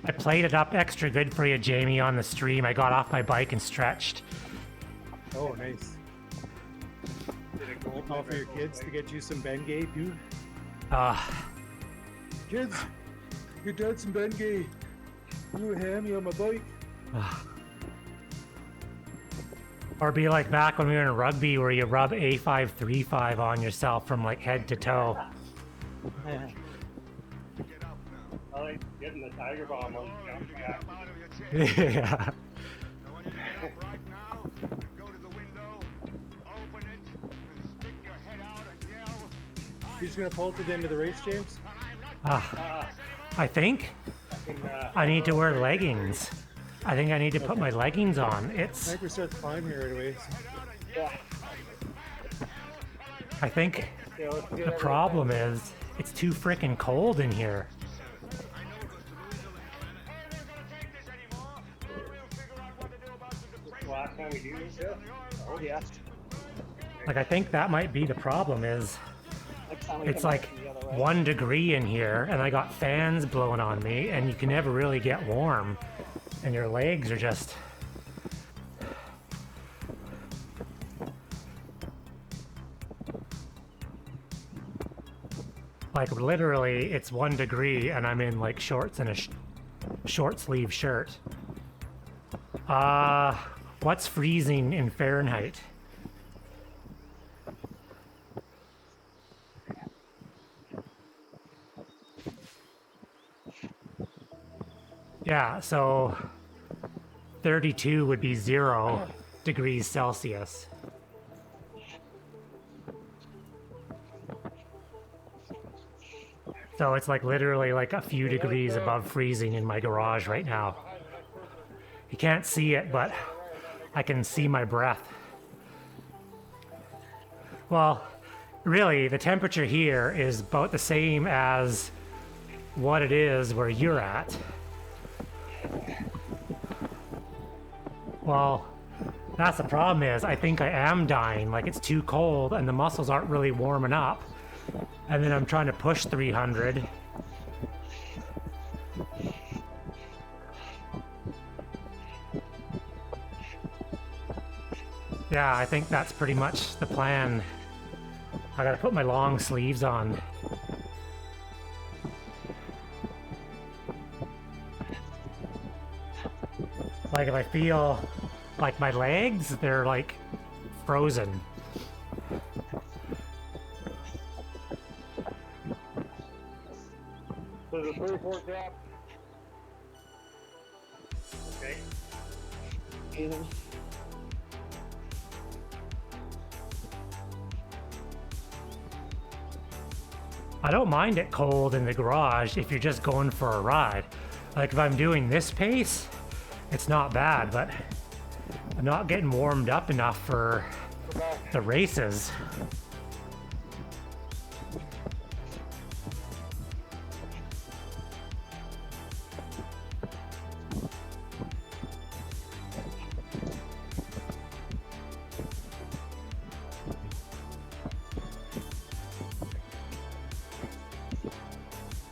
I played it up extra good for you, Jamie, on the stream. I got off my bike and stretched. Oh, nice. Did it go Call for your kids to get you some Bengay too. Ah. Kids, your dad some Bengay. Blue hammy on my bike. Or be like back when we were in rugby where you rub A535 on yourself from like head to toe. I like getting the tiger bomb on the jump back. Yeah. I want you to get up right now, and go to the window, open it, and stick your head out and yell, You're just gonna pull it to the end of the race, James? Ah, I think Fucking, I need to wear leggings. I think I need to put my leggings on. It's, Sniper starts climbing here right away. Yeah. I think yeah, let's get the everything. problem is it's too freaking cold in here. time of year is it? Oh yeah. Like, I think that might be the problem is Next time we it's come back like from the other way. 1 degree in here and I got fans blowing on me and you can never really get warm and your legs are just... Like literally it's 1 degree and I'm in like shorts and a short sleeve shirt. What's freezing in Fahrenheit? Yeah, so 32 would be 0 degrees Celsius. So it's like literally like a few degrees above freezing in my garage right now. You can't see it, but I can see my breath. Well, really, the temperature here is about the same as what it is where you're at. Well, that's the problem is I think I am dying, like it's too cold and the muscles aren't really warming up. And then I'm trying to push 300. Yeah, I think that's pretty much the plan. I gotta put my long sleeves on. Like if I feel like my legs, they're like frozen. There's a 3-4 gap. Okay. Either. I don't mind it cold in the garage if you're just going for a ride. Like if I'm doing this pace, it's not bad, but I'm not getting warmed up enough for the races.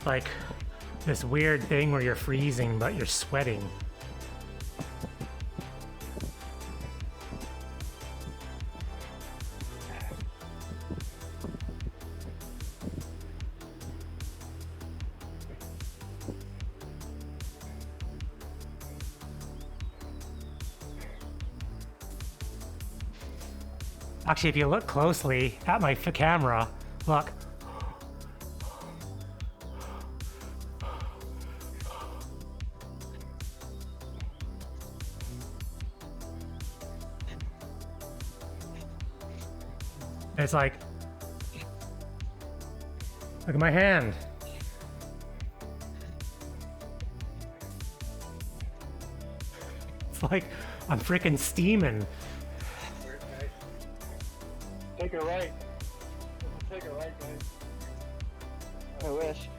Like this weird thing where you're freezing but you're sweating. Actually, if you look closely at my camera, look. It's like, look at my hand. It's like I'm freaking steaming. Take it right. Take it right, guys. I wish.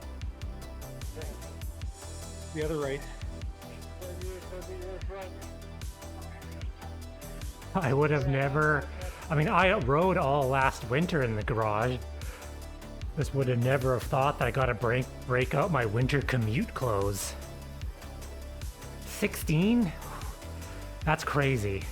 The other right. I would have never, I mean, I rode all last winter in the garage. This would have never have thought that I gotta break out my winter commute clothes. 16? That's crazy.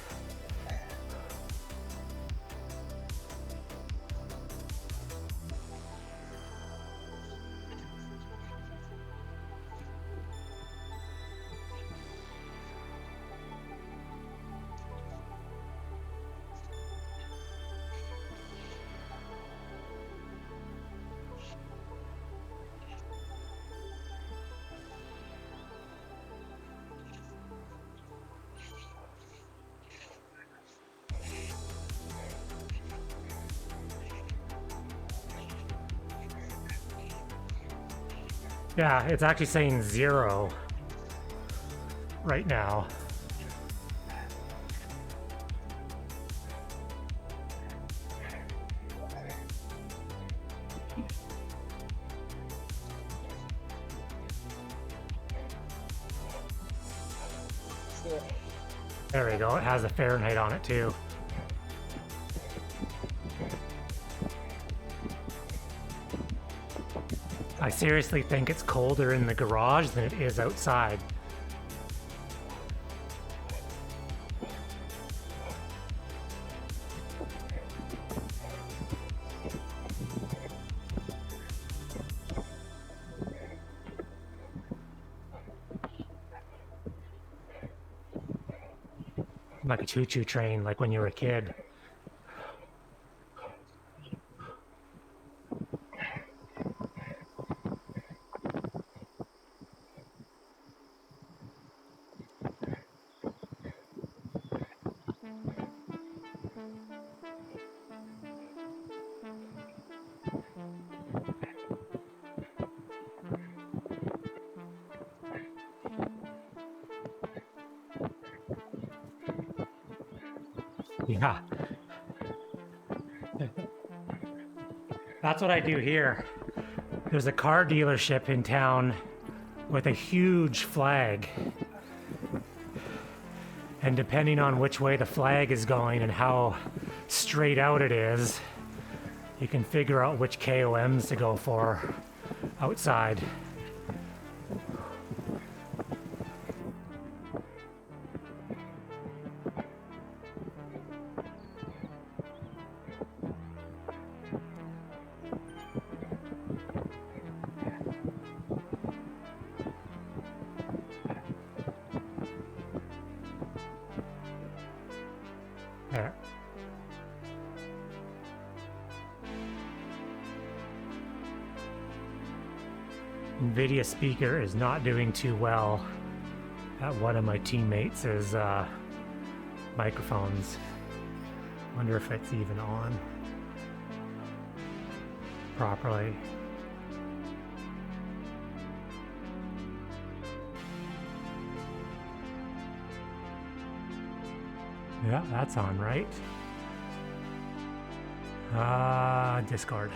Yeah, it's actually saying 0 right now. There we go. It has a Fahrenheit on it too. I seriously think it's colder in the garage than it is outside. Like a choo-choo train, like when you were a kid. Yeah. That's what I do here. There's a car dealership in town with a huge flag. And depending on which way the flag is going and how straight out it is, you can figure out which KOMs to go for outside. There. NVIDIA speaker is not doing too well at one of my teammates' microphones. Wonder if it's even on properly. Yeah, that's on, right? Discord.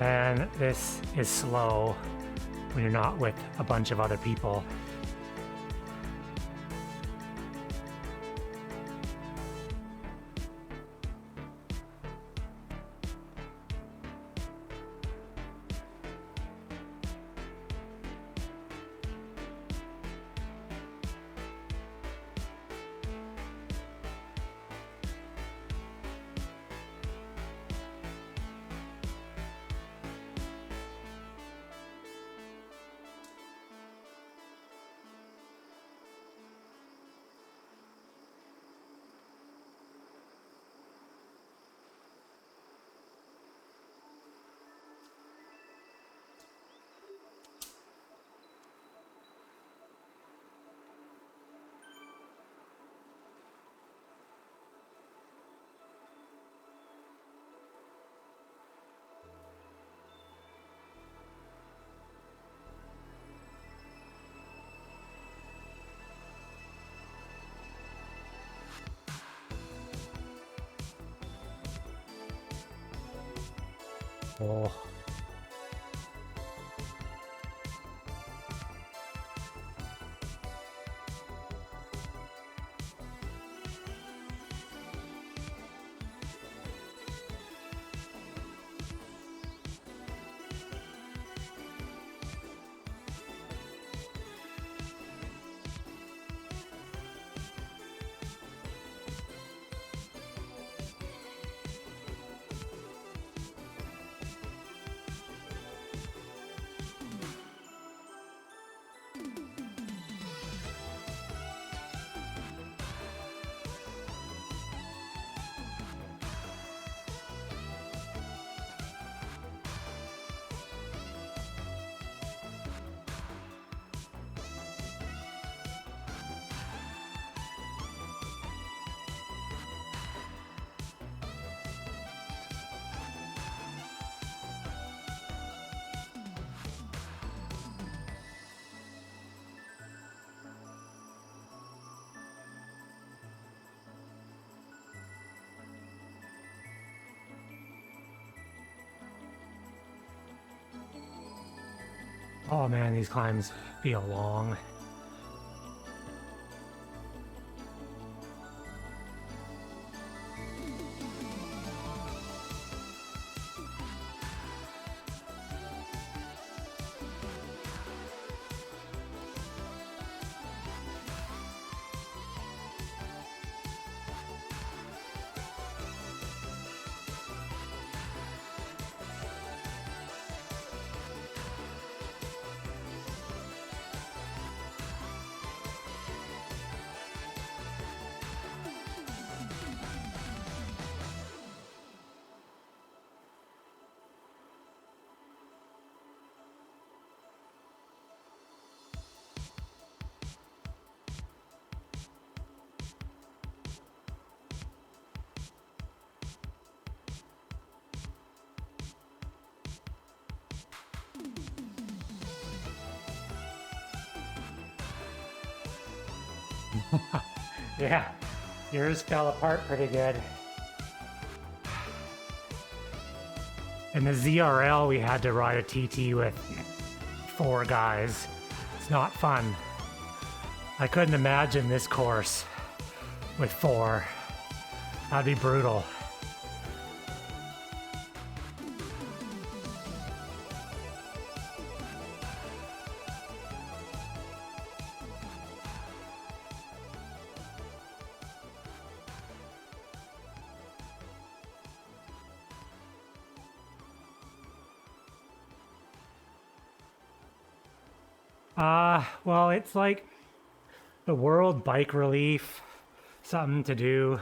And this is slow when you're not with a bunch of other people. Oh. Oh man, these climbs feel long. Yeah, yours fell apart pretty good. In the ZRL, we had to ride a TT with 4 guys. It's not fun. I couldn't imagine this course with 4. That'd be brutal. Well, it's like the World Bike Relief, something to do.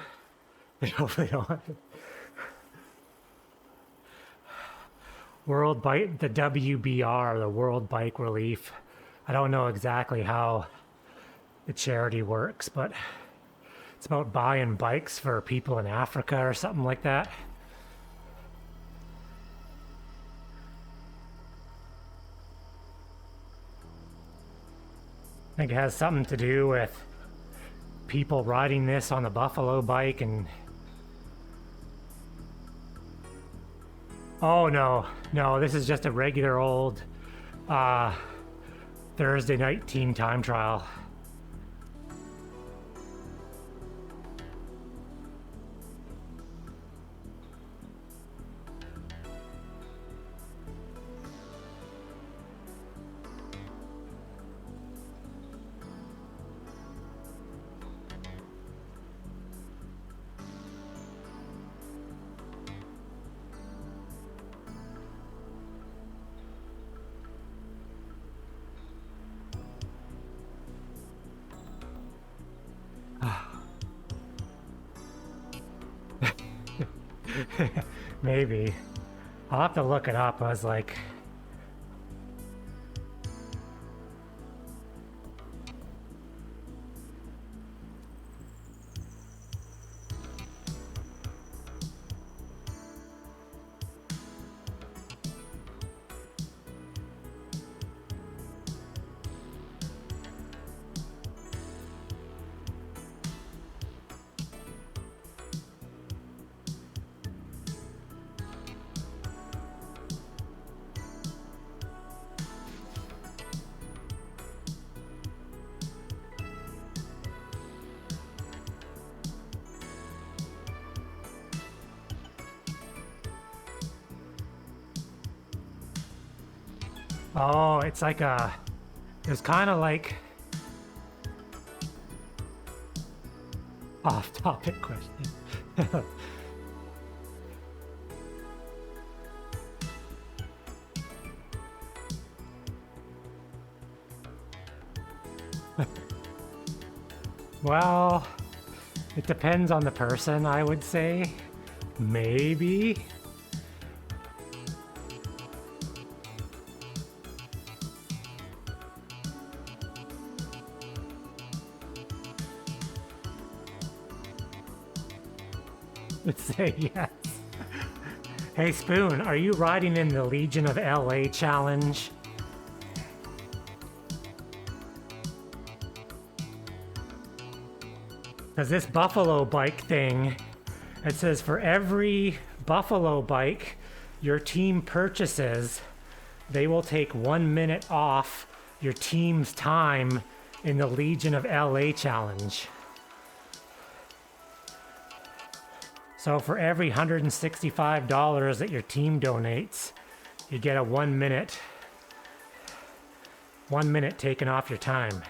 They hopefully don't. World Bike, the WBR, the World Bike Relief. I don't know exactly how the charity works, but it's about buying bikes for people in Africa or something like that. I think it has something to do with people riding this on the Buffalo bike and... Oh no, this is just a regular old Thursday night team time trial. Maybe. I'll have to look it up. I was like... Oh, it's like a... It's kind of like... Off-topic question. Well, it depends on the person, I would say. Maybe. Let's say yes. Hey Spoon, are you riding in the Legion of LA challenge? Because this Buffalo bike thing, it says for every Buffalo bike your team purchases, they will take 1 minute off your team's time in the Legion of LA challenge. So for every $165 that your team donates, you get a 1 minute taken off your time.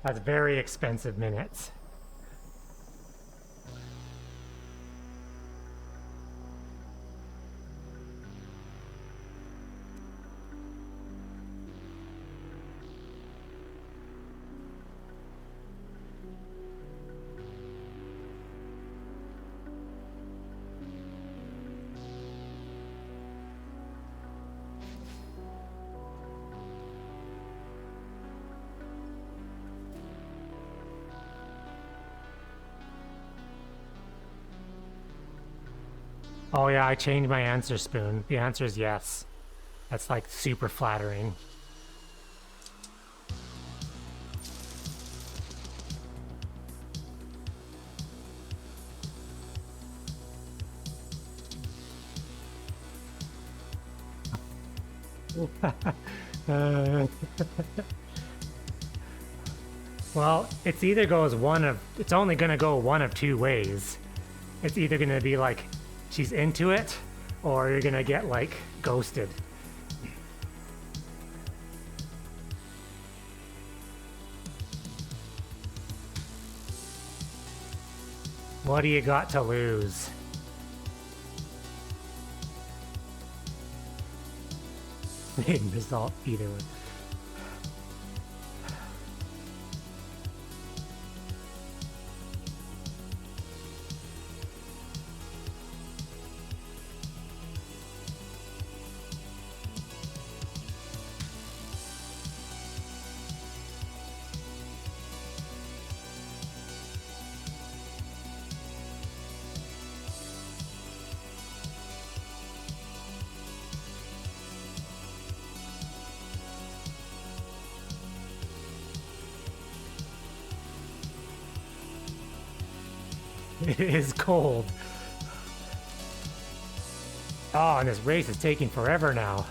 That's very expensive minutes. Oh yeah, I changed my answer, Spoon. The answer is yes. That's like super flattering. Well, it's either goes it's only gonna go one of two ways. It's either gonna be like, she's into it, or you're gonna get like ghosted. What do you got to lose? Same result either way. It is cold. Oh, and this race is taking forever now.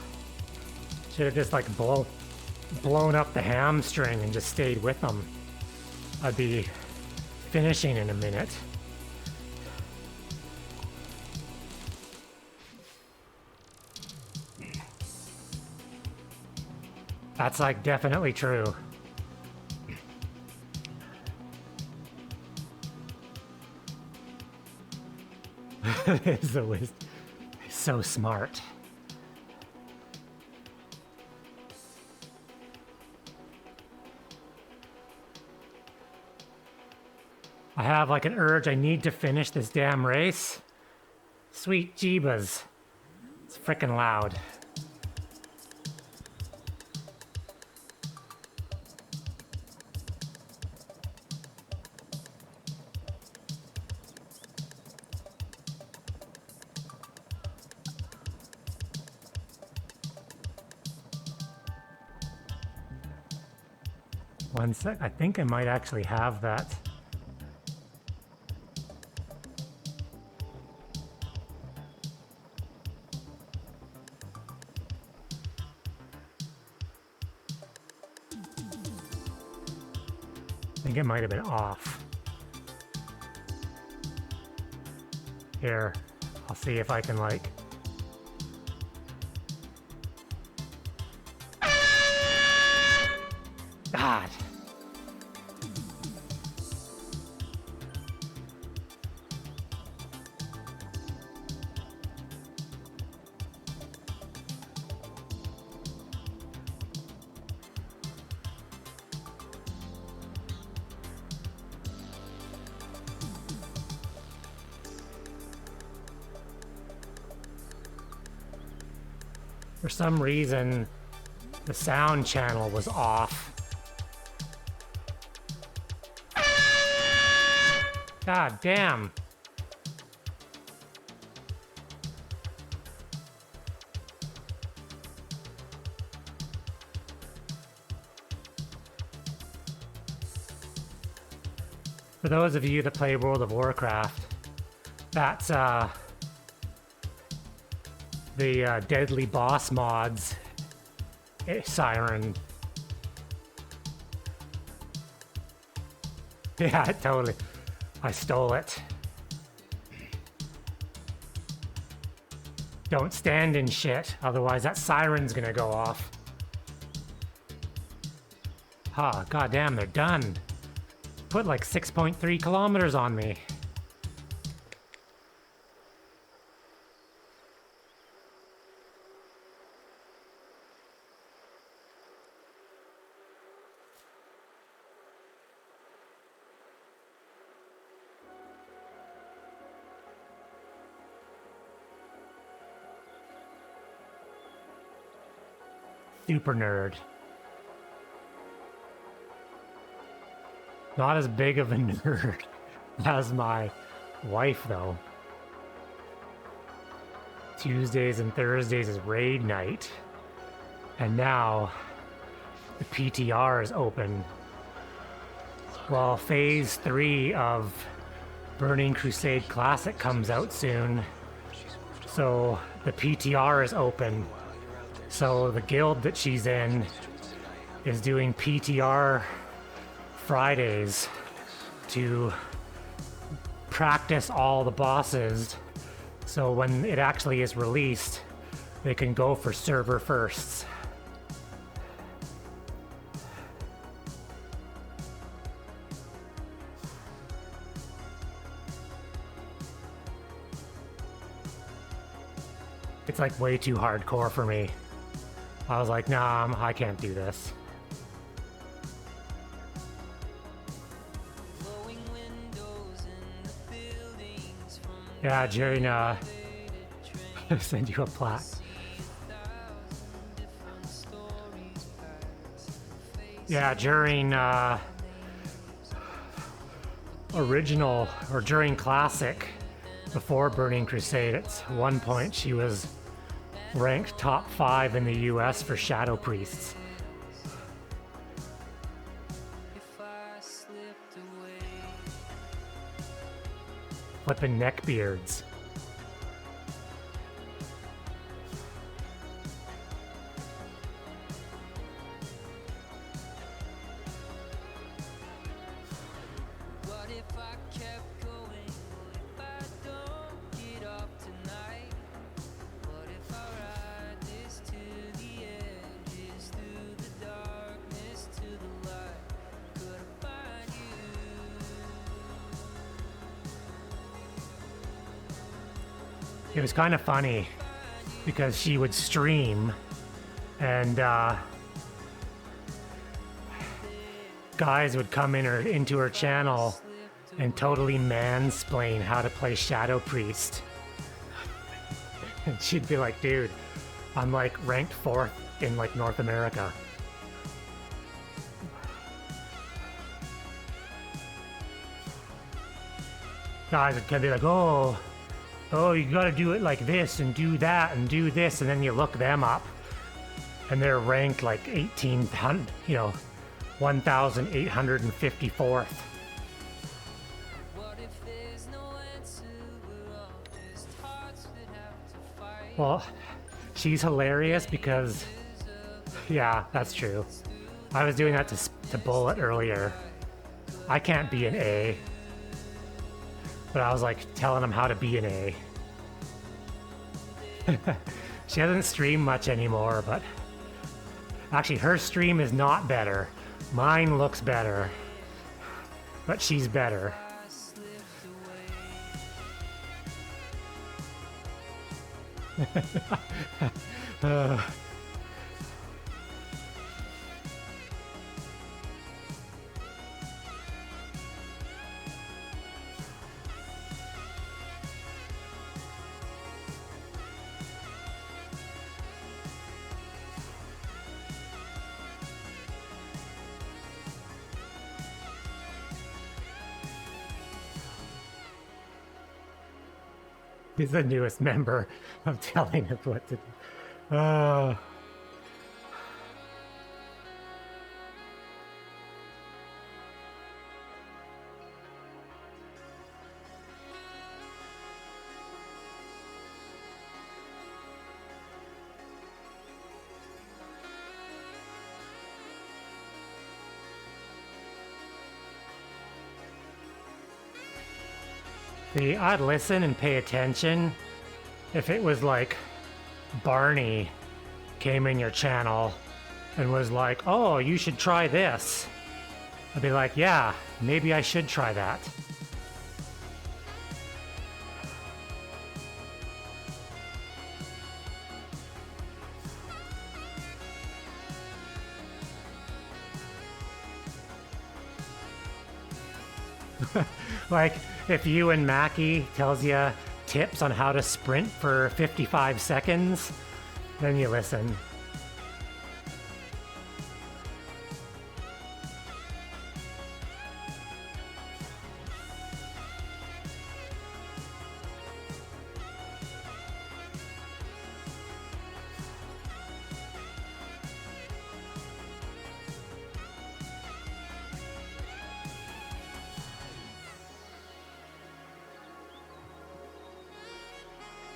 Should have just like blown up the hamstring and just stayed with them. I'd be finishing in a minute. That's like definitely true. He's so smart. I have like an urge, I need to finish this damn race. Sweet jeebas. It's freaking loud. One sec, I think I might actually have that. I think it might have been off. Here, I'll see if I can like... God. For some reason, the sound channel was off. God damn. For those of you that play World of Warcraft, that's the Deadly Boss mods siren. Yeah, totally. I stole it. Don't stand in shit, otherwise that siren's gonna go off. Ah, goddamn, they're done. Put like 6.3 kilometers on me. Super nerd. Not as big of a nerd as my wife, though. Tuesdays and Thursdays is raid night. And now the PTR is open. Well, phase 3 of Burning Crusade Classic comes out soon. So the PTR is open. So the guild that she's in is doing PTR Fridays to practice all the bosses. So when it actually is released, they can go for server firsts. It's like way too hardcore for me. I was like, nah, I can't do this. Yeah, Jerry, send you a plaque. Yeah, during original or during Classic, before Burning Crusade, at one point she was ranked top 5 in the US for Shadow Priests. Flippin' neckbeards. It was kind of funny because she would stream and guys would come into her channel and totally mansplain how to play Shadow Priest. And she'd be like, dude, I'm like ranked 4th in like North America. Guys would kind of be like, oh, you gotta do it like this and do that and do this, and then you look them up and they're ranked like 1800, 1854th. Well, she's hilarious because, yeah, that's true. I was doing that to Bullet earlier. I can't be an A. But I was like telling him how to be an A. She doesn't stream much anymore, but actually her stream is not better. Mine looks better, but she's better. He's the newest member. I'm telling him what to do. See, I'd listen and pay attention if it was like Barney came in your channel and was like, oh, you should try this. I'd be like, yeah, maybe I should try that. Like, if you and Mackie tells you tips on how to sprint for 55 seconds, then you listen.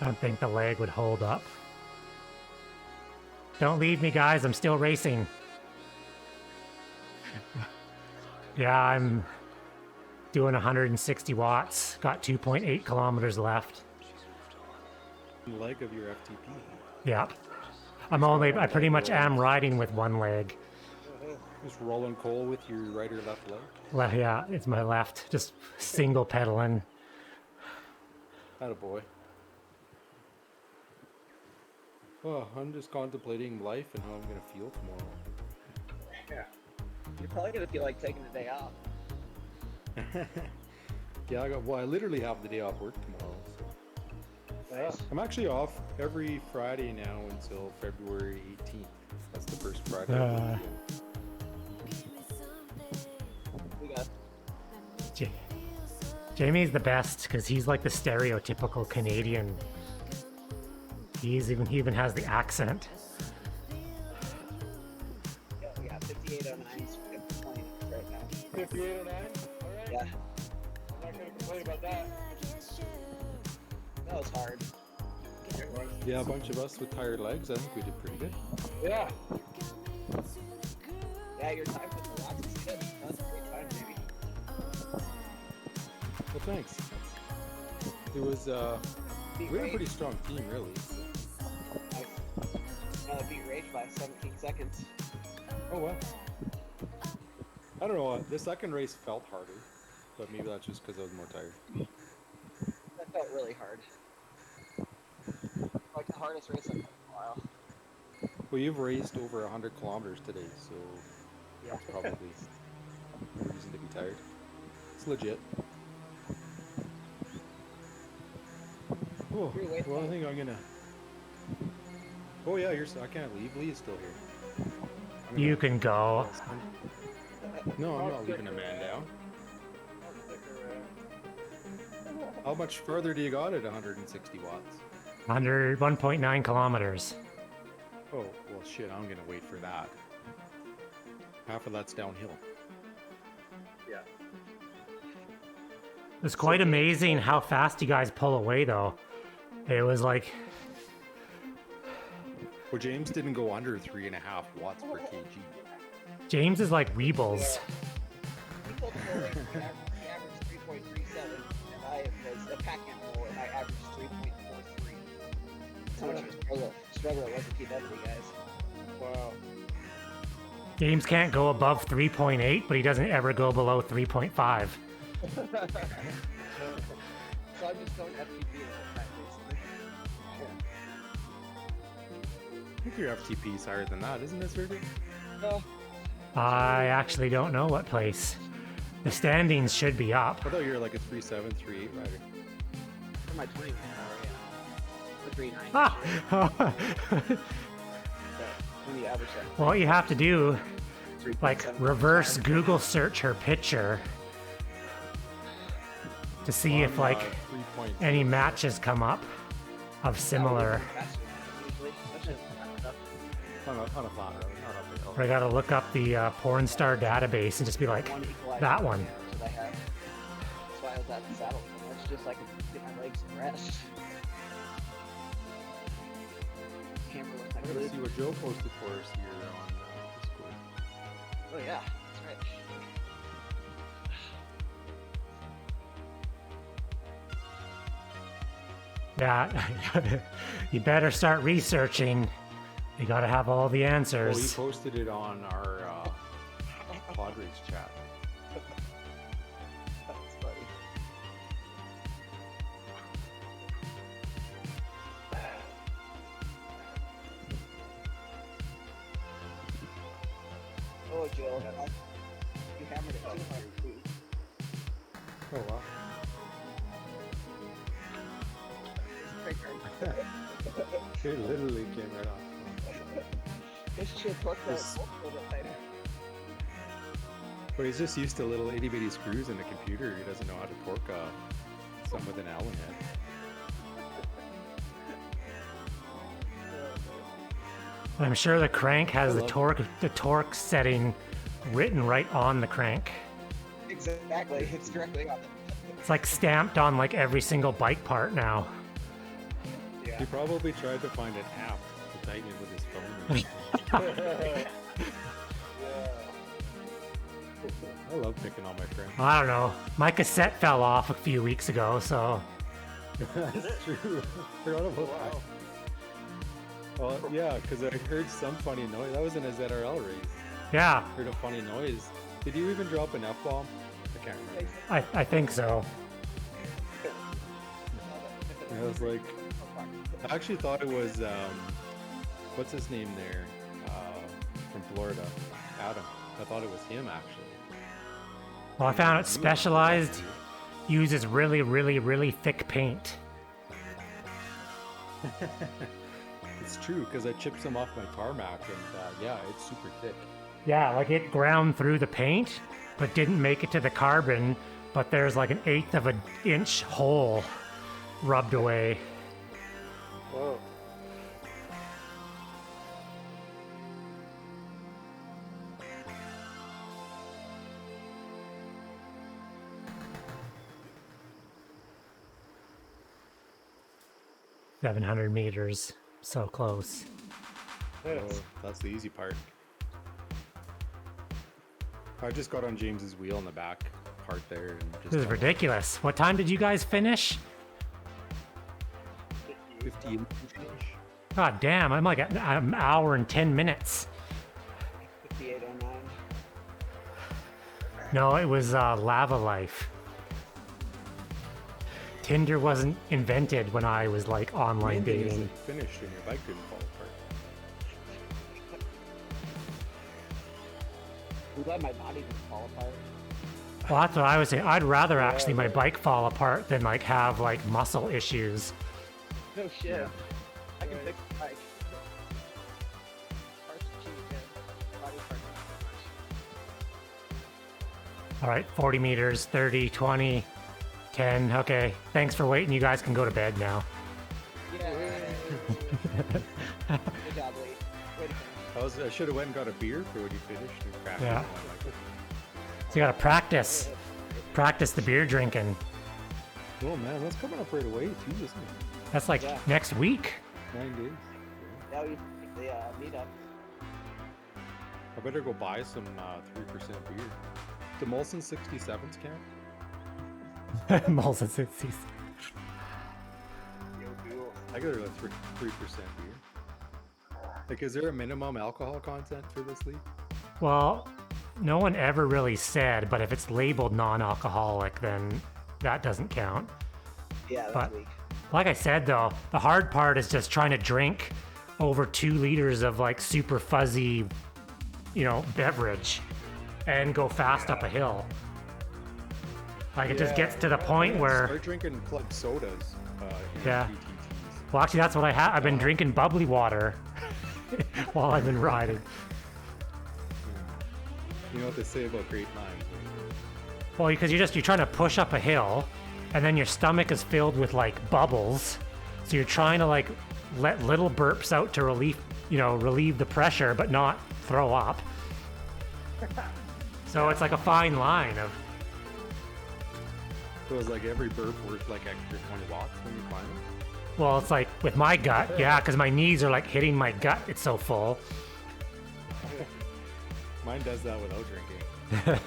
I don't think the leg would hold up. Don't leave me, guys. I'm still racing. Yeah, I'm doing 160 watts. Got 2.8 kilometers left. Leg of your FTP. Yeah. I pretty much am riding with one leg. Just rolling coal with your right or left leg. Yeah, it's my left. Just single pedaling. Attaboy. Oh, I'm just contemplating life and how I'm gonna feel tomorrow. Yeah. You're probably gonna feel like taking the day off. Yeah, I literally have the day off work tomorrow. So. Nice. I'm actually off every Friday now until February 18th. That's the first Friday. We got Jamie's the best because he's like the stereotypical Canadian. He even has the accent. yeah, we got 5809s playing right now. 5809? Alright. Yeah, I'm not gonna complain about that. that was hard. Yeah, a bunch of us with tired legs. I think we did pretty good. Yeah. Yeah, your time with the watts is good. That was a great time, maybe. Well, thanks. It was we were a pretty strong team, really. Now beat Rage by 17 seconds. Oh well. I don't know. The second race felt harder, but maybe that's just because I was more tired. That felt really hard. Like the hardest race I've done in a while. Well, you've raced over 100 kilometers today, so Yeah. that's probably a reason to be tired. It's legit. Oh, You're waiting well, I on- think I'm gonna. Oh yeah, I can't leave. Lee's still here. I'm You gonna- can go. No, I'm not leaving a man down. How much further do you got at 160 watts? 1.9 kilometers. Oh, well shit, I'm gonna wait for that. Half of that's downhill. Yeah. It's quite amazing how fast you guys pull away, though. It was like, Well, James didn't go under 3.5 watts per kg. James is like Weebles. He pulled the race, he averaged 3.37, and I was a pack animal, and I averaged 3.43. That's how much of a struggle it was to keep up with you guys. Wow. James can't go above 3.8, but he doesn't ever go below 3.5. So I'm just going FTP the whole time, basically. I think your FTP is higher than that, isn't it, Sergey? No, I actually don't know what place. The standings should be up. I thought you were like a 3.7, 3.8 rider. for my 20 hour, yeah. Or 3.9. When you average that. Well, what you have to do, 3.7. like, reverse Google search her picture to see if, like, 3.6. any matches come up of similar. Usually, especially On a flat road, not up the hill. I gotta look up the porn star database and just be like, one equalizer that one. advantage that I have. That's why I was at the saddle so much, just so I could get my legs some rest. Camera looked like I'm gonna really. see what Joe posted for us here on Discord. Oh yeah, that's right. Yeah, you better start researching. You gotta have all the Well, he answers. posted it on our Padres chat. That's funny. Oh, Joe, you hammered it too hard. Oh wow. Great card. It literally came right off. This should torque that This- bolt a little bit tighter. But he's just used to little itty bitty screws in the computer. He doesn't know how to torque something with an Allen head. I'm sure the crank has I the love torque setting written right on the crank. Exactly, it's directly on it. It's like stamped on like every single bike part now. Yeah. He probably tried to find an app to tighten it with his phone. or something. I love picking on my friends. I don't know. My cassette fell off a few weeks ago, so That's true. Forgot about that. Well, yeah, because I heard some funny noise. That was in a ZRL race. yeah, Heard a funny noise. Did you even drop an F-bomb? I can't remember. I think so. And I was like, I actually thought it was, what's his name there? From Florida. Adam. I thought it was him, actually. Well, I found it Specialized uses really, really, really thick paint. It's true, because I chipped some off my tarmac, and yeah, it's super thick. Yeah, like it ground through the paint, but didn't make it to the carbon. But there's like an 1/8 of an inch hole rubbed away. Whoa. – 700 meters, so close. Oh, that's the easy part. I just got on James's wheel in the back part there. And just This is ridiculous. What time did you guys finish? 15 God damn, I'm like an hour and 10 minutes. 5809. No, it was Lava Life. Tinder wasn't invented when I was like online dating. Finished and your bike didn't fall apart. I'm glad my body didn't fall apart. Well, that's what I was saying. I'd rather actually my bike fall apart than like have like muscle issues. No shit. I can fix the bike. Parts are cheap, man. Body parts are All right, 40 meters, 30, 20, 10. Okay, thanks for waiting. You guys can go to bed now. Yeah. Good job, Lee. Way to finish. I should have went and got a beer for when you finished and crashed. Yeah. it. I'm like, So you gotta practice the beer drinking. oh man, that's coming up right away too, isn't it? That's like Yeah. next week. 9 days. Now we the meetup. I better go buy some 3% beer. The Molson 67s count? Molson 60s. Yo, cool. I got a 3% beer. Like, is there a minimum alcohol content for this league? Well, no one ever really said, but if it's labeled non-alcoholic, then that doesn't count. Yeah, that's But- weak. Like I said though, the hard part is just trying to drink over 2 liters of like super fuzzy, beverage and go fast up a hill. Like it just gets to the point where, Start drinking club sodas. Yeah. PTTs. well, actually that's what I have. I've been drinking bubbly water while I've been riding. You know what they say about grapevines? Well, because you're trying to push up a hill, and then your stomach is filled with like bubbles, so you're trying to like let little burps out to relieve the pressure, but not throw up. So it's like a fine line of, So it's like every burp worth like extra 20 watts when you climb it? well, it's like with my gut, yeah, because my knees are like hitting my gut. It's so full. Mine does that without drinking.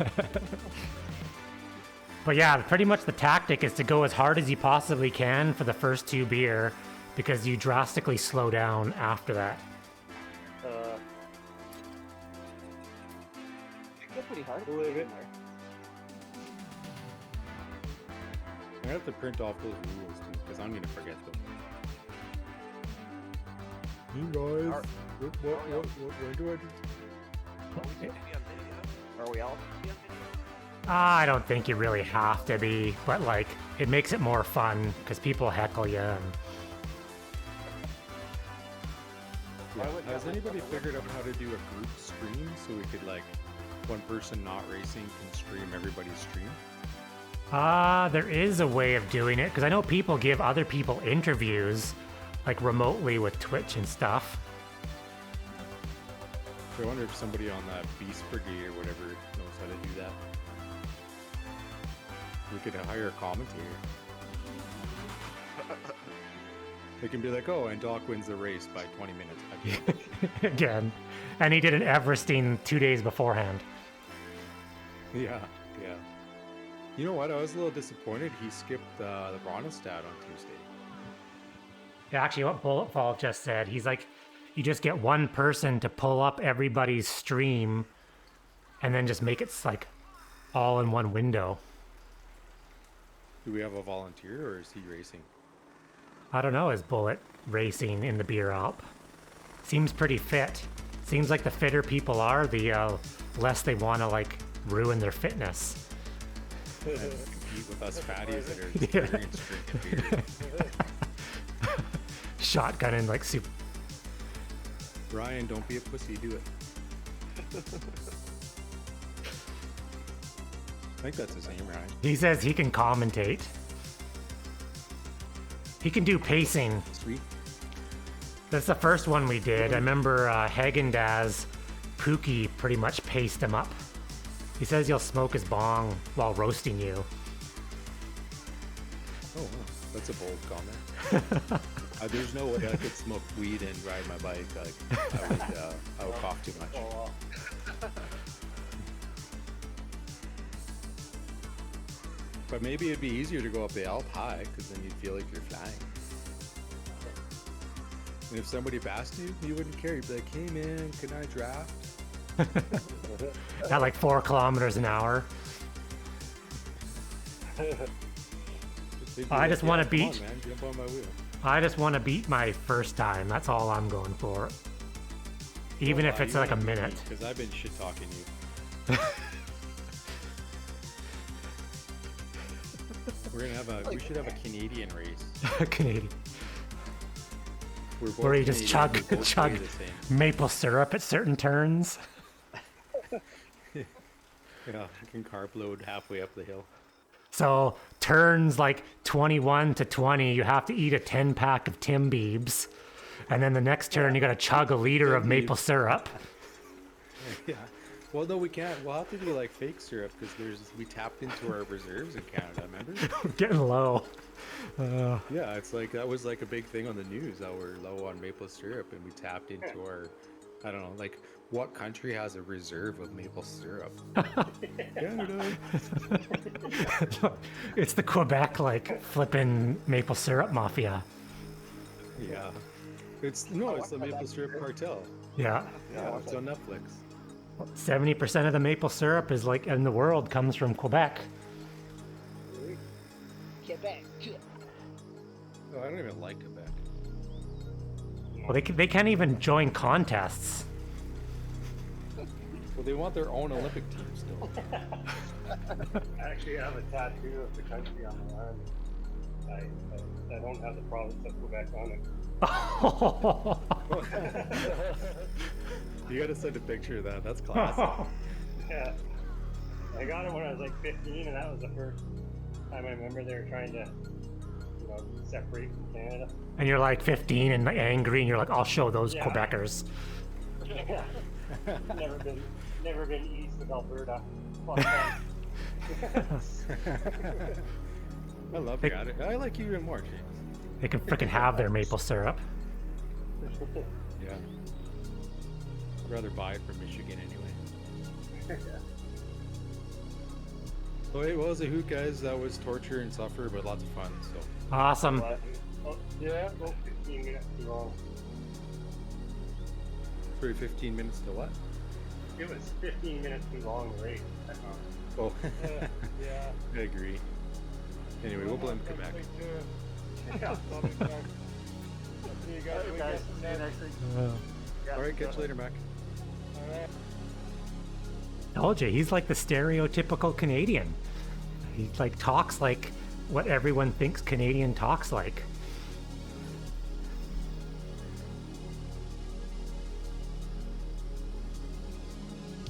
But yeah, pretty much the tactic is to go as hard as you possibly can for the first 2 beer, because you drastically slow down after that. You go pretty hard. Believe it. I'm gonna have to print off those rules too, because I'm gonna forget them. You guys, what do I do? Are we all? I don't think you really have to be, but like, it makes it more fun because people heckle you. And... Yeah. Has anybody figured out how to do a group stream so we could like, one person not racing can stream everybody's stream? There is a way of doing it, because I know people give other people interviews, like remotely with Twitch and stuff. So I wonder if somebody on that Beast Brigade or whatever knows how to do that. We could hire a commentator. They can be like, oh, and Doc wins the race by 20 minutes. Again. And he did an Everesting 2 days beforehand. Yeah, yeah. You know what? I was a little disappointed he skipped the Bronostad on Tuesday. Yeah, actually, what Bulletfall just said, he's like, you just get one person to pull up everybody's stream and then just make it like all in one window. Do we have a volunteer or is he racing? I don't know, is Bullet racing in the beer Alp? Seems pretty fit. Seems like the fitter people are, the less they want to like ruin their fitness. And compete with us fatties that are experienced drinking beer. Shotgunning like super. Ryan, don't be a pussy, do it. I think that's his name, Ryan. He says he can commentate. He can do pacing. Sweet. That's the first one we did. I remember Hagen-Dazs, Pookie pretty much paced him up. He says he'll smoke his bong while roasting you. Oh, wow. That's a bold comment. There's no way I could smoke weed and ride my bike. Like, I would cough too much. But maybe it'd be easier to go up the Alp high, because then you'd feel like you're flying. And if somebody passed you, you wouldn't care. You'd be like, hey man, can I draft? At like 4 kilometers an hour. I just want to beat. On, man. Jump on my wheel. I just want to beat my first time. That's all I'm going for. Even if it's like a minute. Because I've been shit talking you. We're gonna have we should have a Canadian race. Canadian. We're both Where you just Canadian, we both chug play the same. maple syrup at certain turns. Yeah, you can carb load halfway up the hill. So turns like 21 to 20, you have to eat a 10-pack of Tim Biebs. And then the next turn, you got to chug a liter of maple syrup. Yeah. Well, though we can't. We'll have to do like fake syrup because we tapped into our reserves in Canada. Remember? Getting low. Yeah, it's like that was like a big thing on the news that we're low on maple syrup, and we tapped into our. I don't know, like what country has a reserve of maple syrup? Canada. It's the Quebec like flipping maple syrup mafia. Yeah. It's the maple syrup cartel. Yeah. Yeah, it's on Netflix. 70% of the maple syrup is like in the world comes from Quebec. Quebec. Oh, I don't even like Quebec. Well, they can't even join contests. Well, they want their own Olympic team still. I actually have a tattoo of the country on my arm. I don't have the province of Quebec on it. You gotta send a picture of that. That's classic. Yeah. I got it when I was like 15, and that was the first time I remember they were trying to, separate from Canada. And you're like 15 and angry, and you're like, I'll show those Yeah. Quebecers. Yeah. Never been east of Alberta. Fuck that. I love Canada. I like you even more, James. They can freaking have their maple syrup. Yeah. I'd rather buy it from Michigan anyway. Oh, it was a hoot, guys. That was torture and suffer, but lots of fun. So Awesome. But, oh, Yeah. go 15 minutes too long. for 15 minutes to what? It was 15 minutes too long to race. I found. Oh, Yeah. I agree. Anyway, we'll blame Quebec. Yeah. I'll see you guys when we Guys, get see from you there. next week. Yeah, All right, catch you later, Mac. All right. Told you, he's like the stereotypical Canadian. He like talks like what everyone thinks Canadian talks like.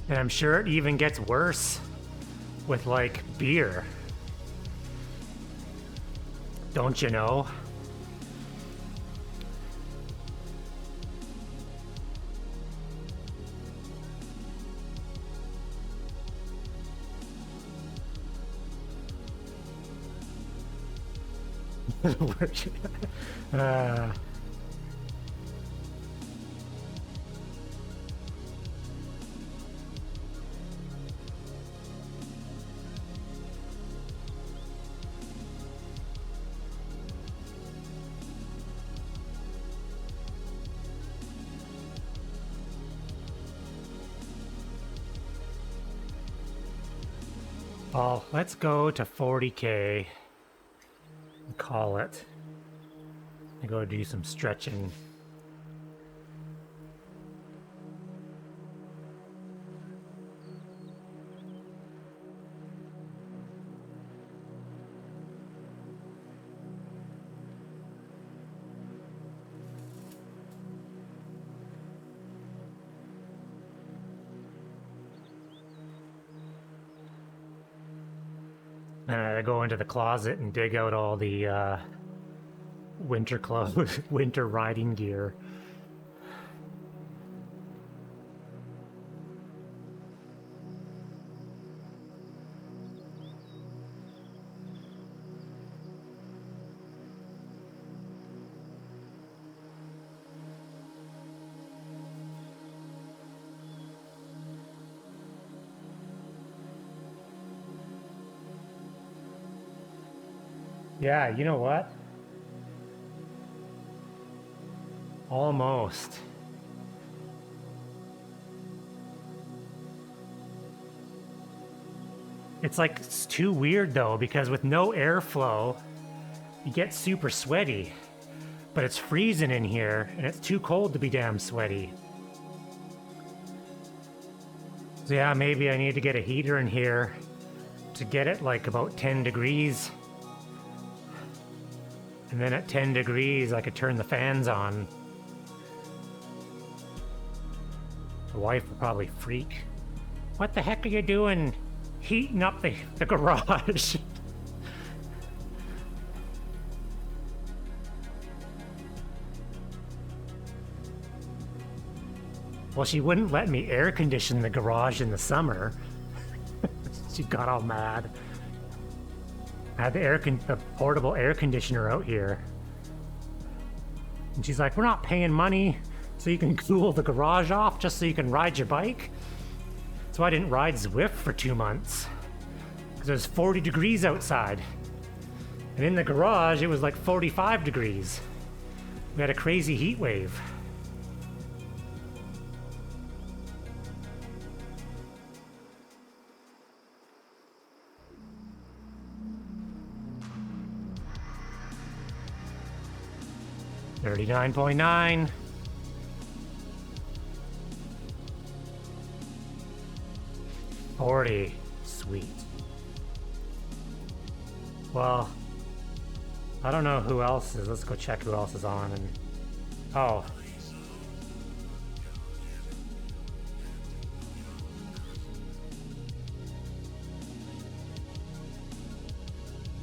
And I'm sure it even gets worse with like beer. Don't you know? uh, well, let's go to 40K and call it. I go do some stretching. And I go into the closet and dig out all the winter clothes, winter riding gear. Yeah, you know what? Almost. It's like it's too weird though, because with no airflow, you get super sweaty. But it's freezing in here, and it's too cold to be damn sweaty. So yeah, maybe I need to get a heater in here to get it like about 10 degrees. And then at 10 degrees, I could turn the fans on. The wife would probably freak. What the heck are you doing heating up the garage? Well, she wouldn't let me air condition the garage in the summer. She got all mad. I had the portable air conditioner out here. And she's like, we're not paying money so you can cool the garage off just so you can ride your bike. So I didn't ride Zwift for 2 months. Because it was 40 degrees outside. And in the garage, it was like 45 degrees. We had a crazy heat wave. $39.9. $40. Sweet. Well, I don't know who else is. Let's go check who else is on. And oh,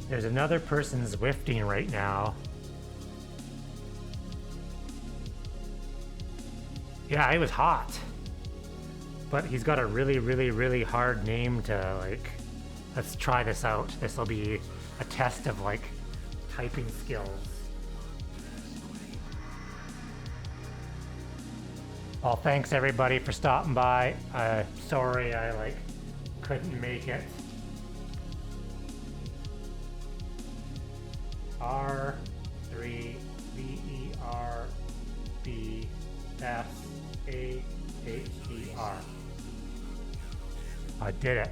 there's another person Zwifting right now. Yeah, it was hot. But he's got a really, really, really hard name to, like, let's try this out. This will be a test of, like, typing skills. Well, thanks everybody for stopping by. Sorry I, like, couldn't make it. R 3 V E R B S A H E R. I did it.